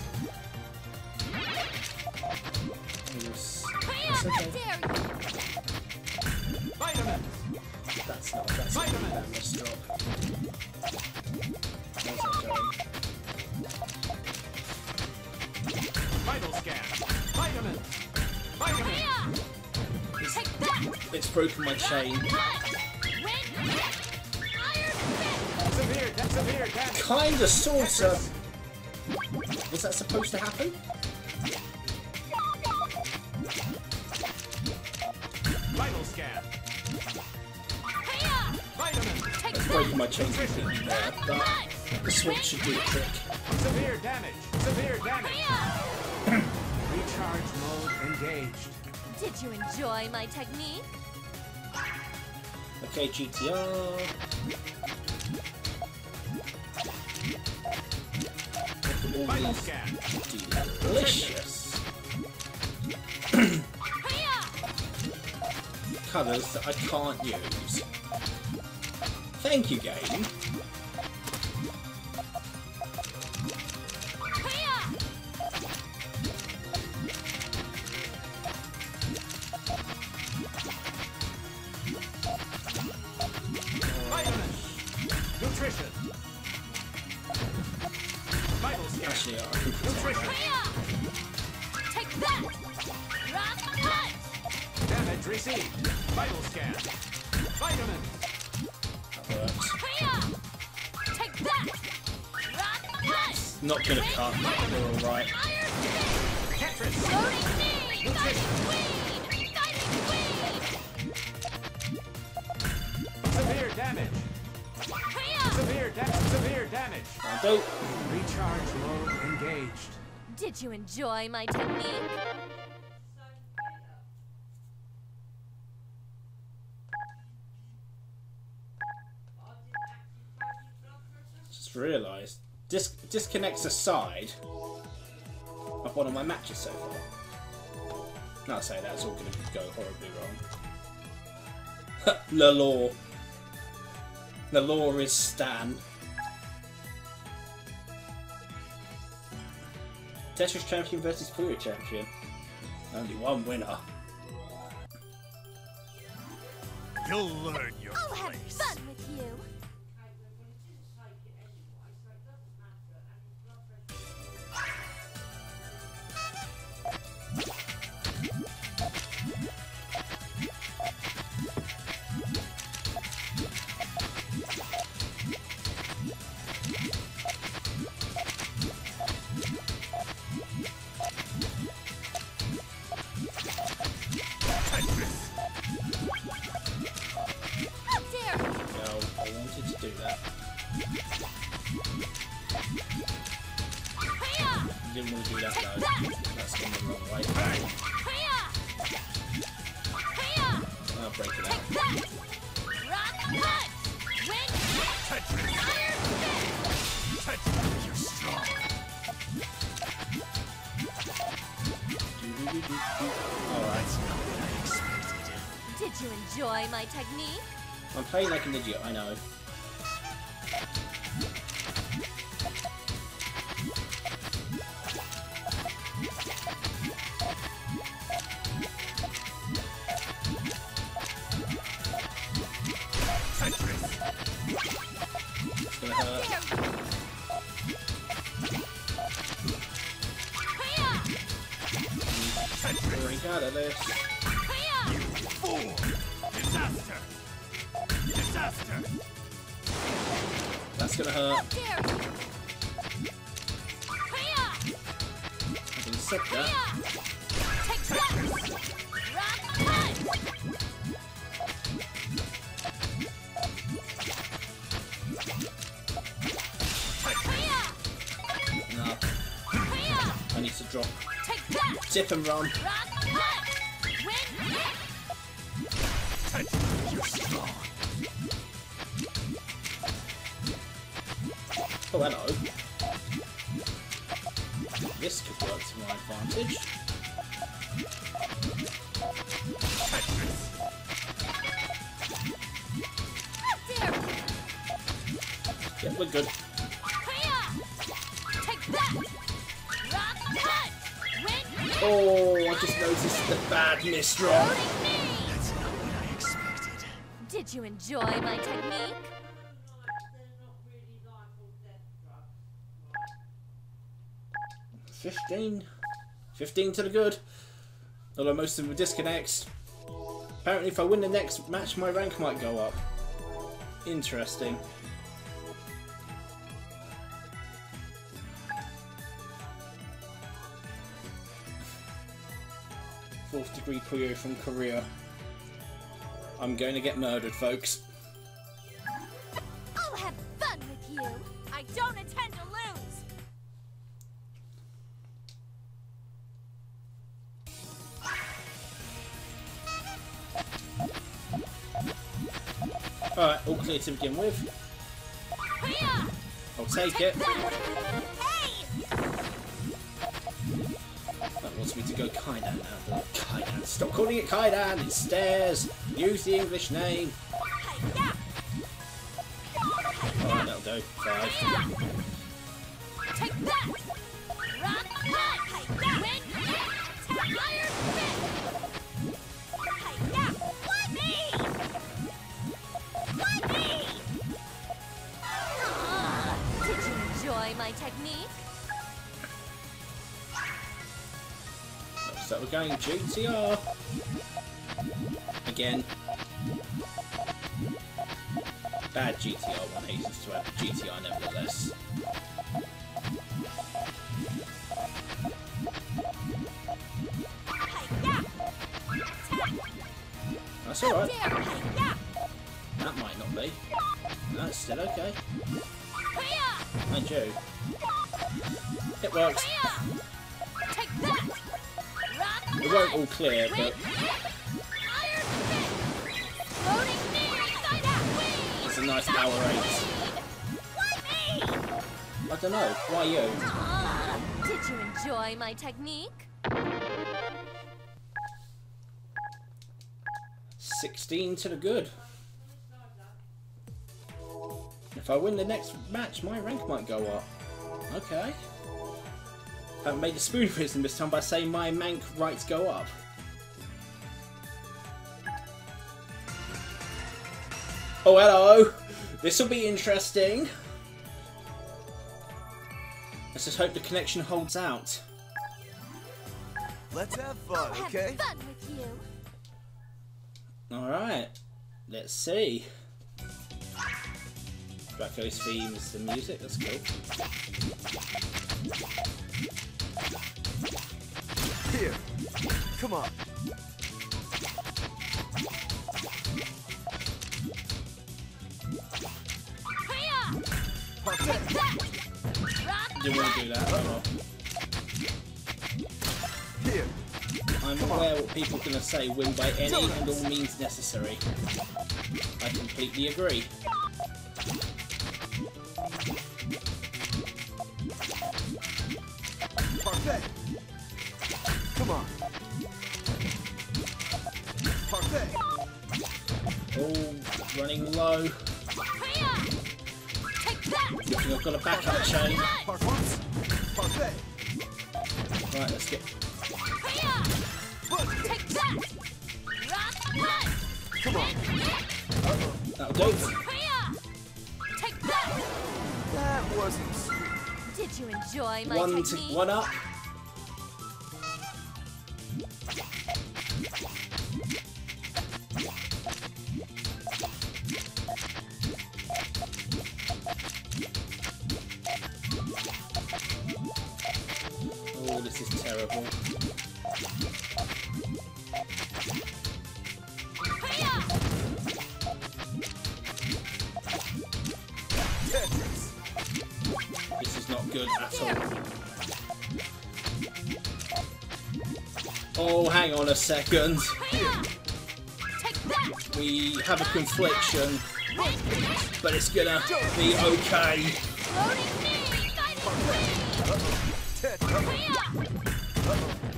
This okay. Dare Vitamins! That's not that much drop. Where's that going? Vital scan! Vitamins! Vitamins! you! Take that! It's broken my chain. Punch! Wind hit! Iron fist! Severe damage! Kinda, sorta. Was that supposed to happen? Vital scan! Hiya! Vitamins! Take It's that! broken my chain completely there, but the switch should do the trick. Severe damage! Severe damage! Hiya! Recharge mode engaged. Did you enjoy my technique? Okay, GTR. Look at all Vital these scan! delicious Hiya! colours that I can't use. Thank you, game. Hiya! Vitamins! Nutrition! Vital scan! Actually, I can protect Nutrition! that. Hiya! Take that! Rock punch! Damage received! Vital scan! Vitamins! That works. Hiya! Take that! Rock punch! Not gonna cut. We're alright. Iron fist! Tetris! Loading knee! Guiding queen! Guiding queen! Severe damage! Hiya! Severe damage! Severe damage! I don't. Recharge mode engaged. Did you enjoy my technique? Just realised. Disconnects a side of one of my matches so far. Now I say that, it's all going to go horribly wrong. The law. The law is Stan. Tetris champion versus Puyo champion. Only one winner. You'll learn your I'll have fun with you. How dare you! No, I wanted to do that. Hiya! Didn't want to do that Take though. that! That's gone the wrong way. Hiya! Hiya! I'll break it Take out. that! Rock punch! Wind hit! Iron fist! You're strong. Alright. Did you enjoy my technique? I'm playing like an idiot, I know. It's gonna hurt. Hiya! Break out of this. Hiya! Fool! Disaster! Disaster! That's gonna hurt. Dare you! Hiya! Having said that, Hiya! Take that! Rock punch! Hiya! no, Hiya! I need to drop. Take that! Dip and run. Rock punch! Wind hit! You're strong. Oh, hello. This could work to my advantage. How dare you! Yeah, we're good. Hiya! Take that! Rock punch! Wind hit! Oh, I I just noticed the bad miss drop. That's not what I expected. Did you enjoy my technique? 15 to the good. Although most of them were disconnects. Apparently if I win the next match, my rank might go up. Interesting. Fourth degree Puyo from Korea. I'm going to get murdered, folks. I'll have fun with you. I don't intend to lose. Alright, all clear to begin with. Hiya! I'll take it. Hey! That wants me to go Kaidan now. Kaidan. Stop calling it Kaidan, it's stairs. Use the English name. Hiya! Alright, that'll do. 5. Hiya! Take that! Rock cut! Hiya! Win! Attack iron fist! Hiya! What me? What me? Did you enjoy my technique? So we're going GTR. Again. Bad GTR, one hastens to add GTR nevertheless. That's alright. That might not be. That's still okay. Mind you. It works. Take that! It won't all clear, but it's a nice power 8. I don't know. Why you? Did you enjoy my technique? 16 to the good. If I win the next match, my rank might go up. Okay. Haven't made a spoonerism this time by saying my rank rights go up. Oh, hello! This will be interesting. Let's just hope the connection holds out. Let's have fun, okay? Fun with you. Alright. Let's see. Draco's theme is the music, that's cool. Here, come on. Didn't want to do that, oh well. Here. I'm aware what people are going to say, win by any and all means necessary. I completely agree. Parfait. Come on. Parfait. Oh, running low. I've got a backup chain. Parfait. Parfait. Right, let's get... Take that! Come on. That'll do. Take that! That wasn't sweet. Did you enjoy my technique? One up. Oh, this is terrible. Tetris. This is not good at all. Oh, hang on a second. We have a confliction, but it's gonna be okay.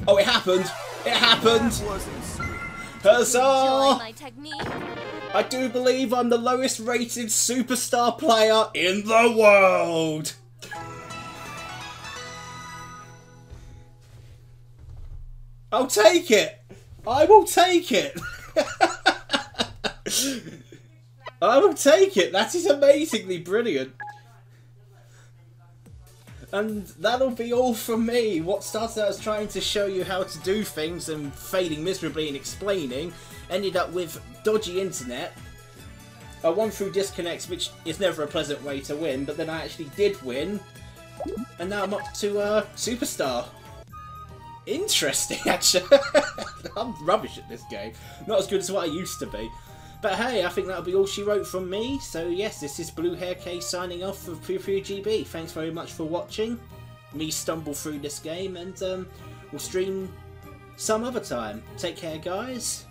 Oh, it happened! It happened! That wasn't sweet. Huzzah! My technique? I do believe I'm the lowest rated superstar player in the world! I'll take it. I will take it. I will take it. That is amazingly brilliant. And that'll be all from me. What started out as trying to show you how to do things and failing miserably in explaining ended up with dodgy internet. I won through disconnects, which is never a pleasant way to win, but then I actually did win. And now I'm up to Superstar. Interesting, actually. I'm rubbish at this game. Not as good as what I used to be. But hey, I think that'll be all she wrote from me. So yes, this is BlueHairKei signing off for Puyo Puyo GB. Thanks very much for watching me stumble through this game, and we'll stream some other time. Take care, guys.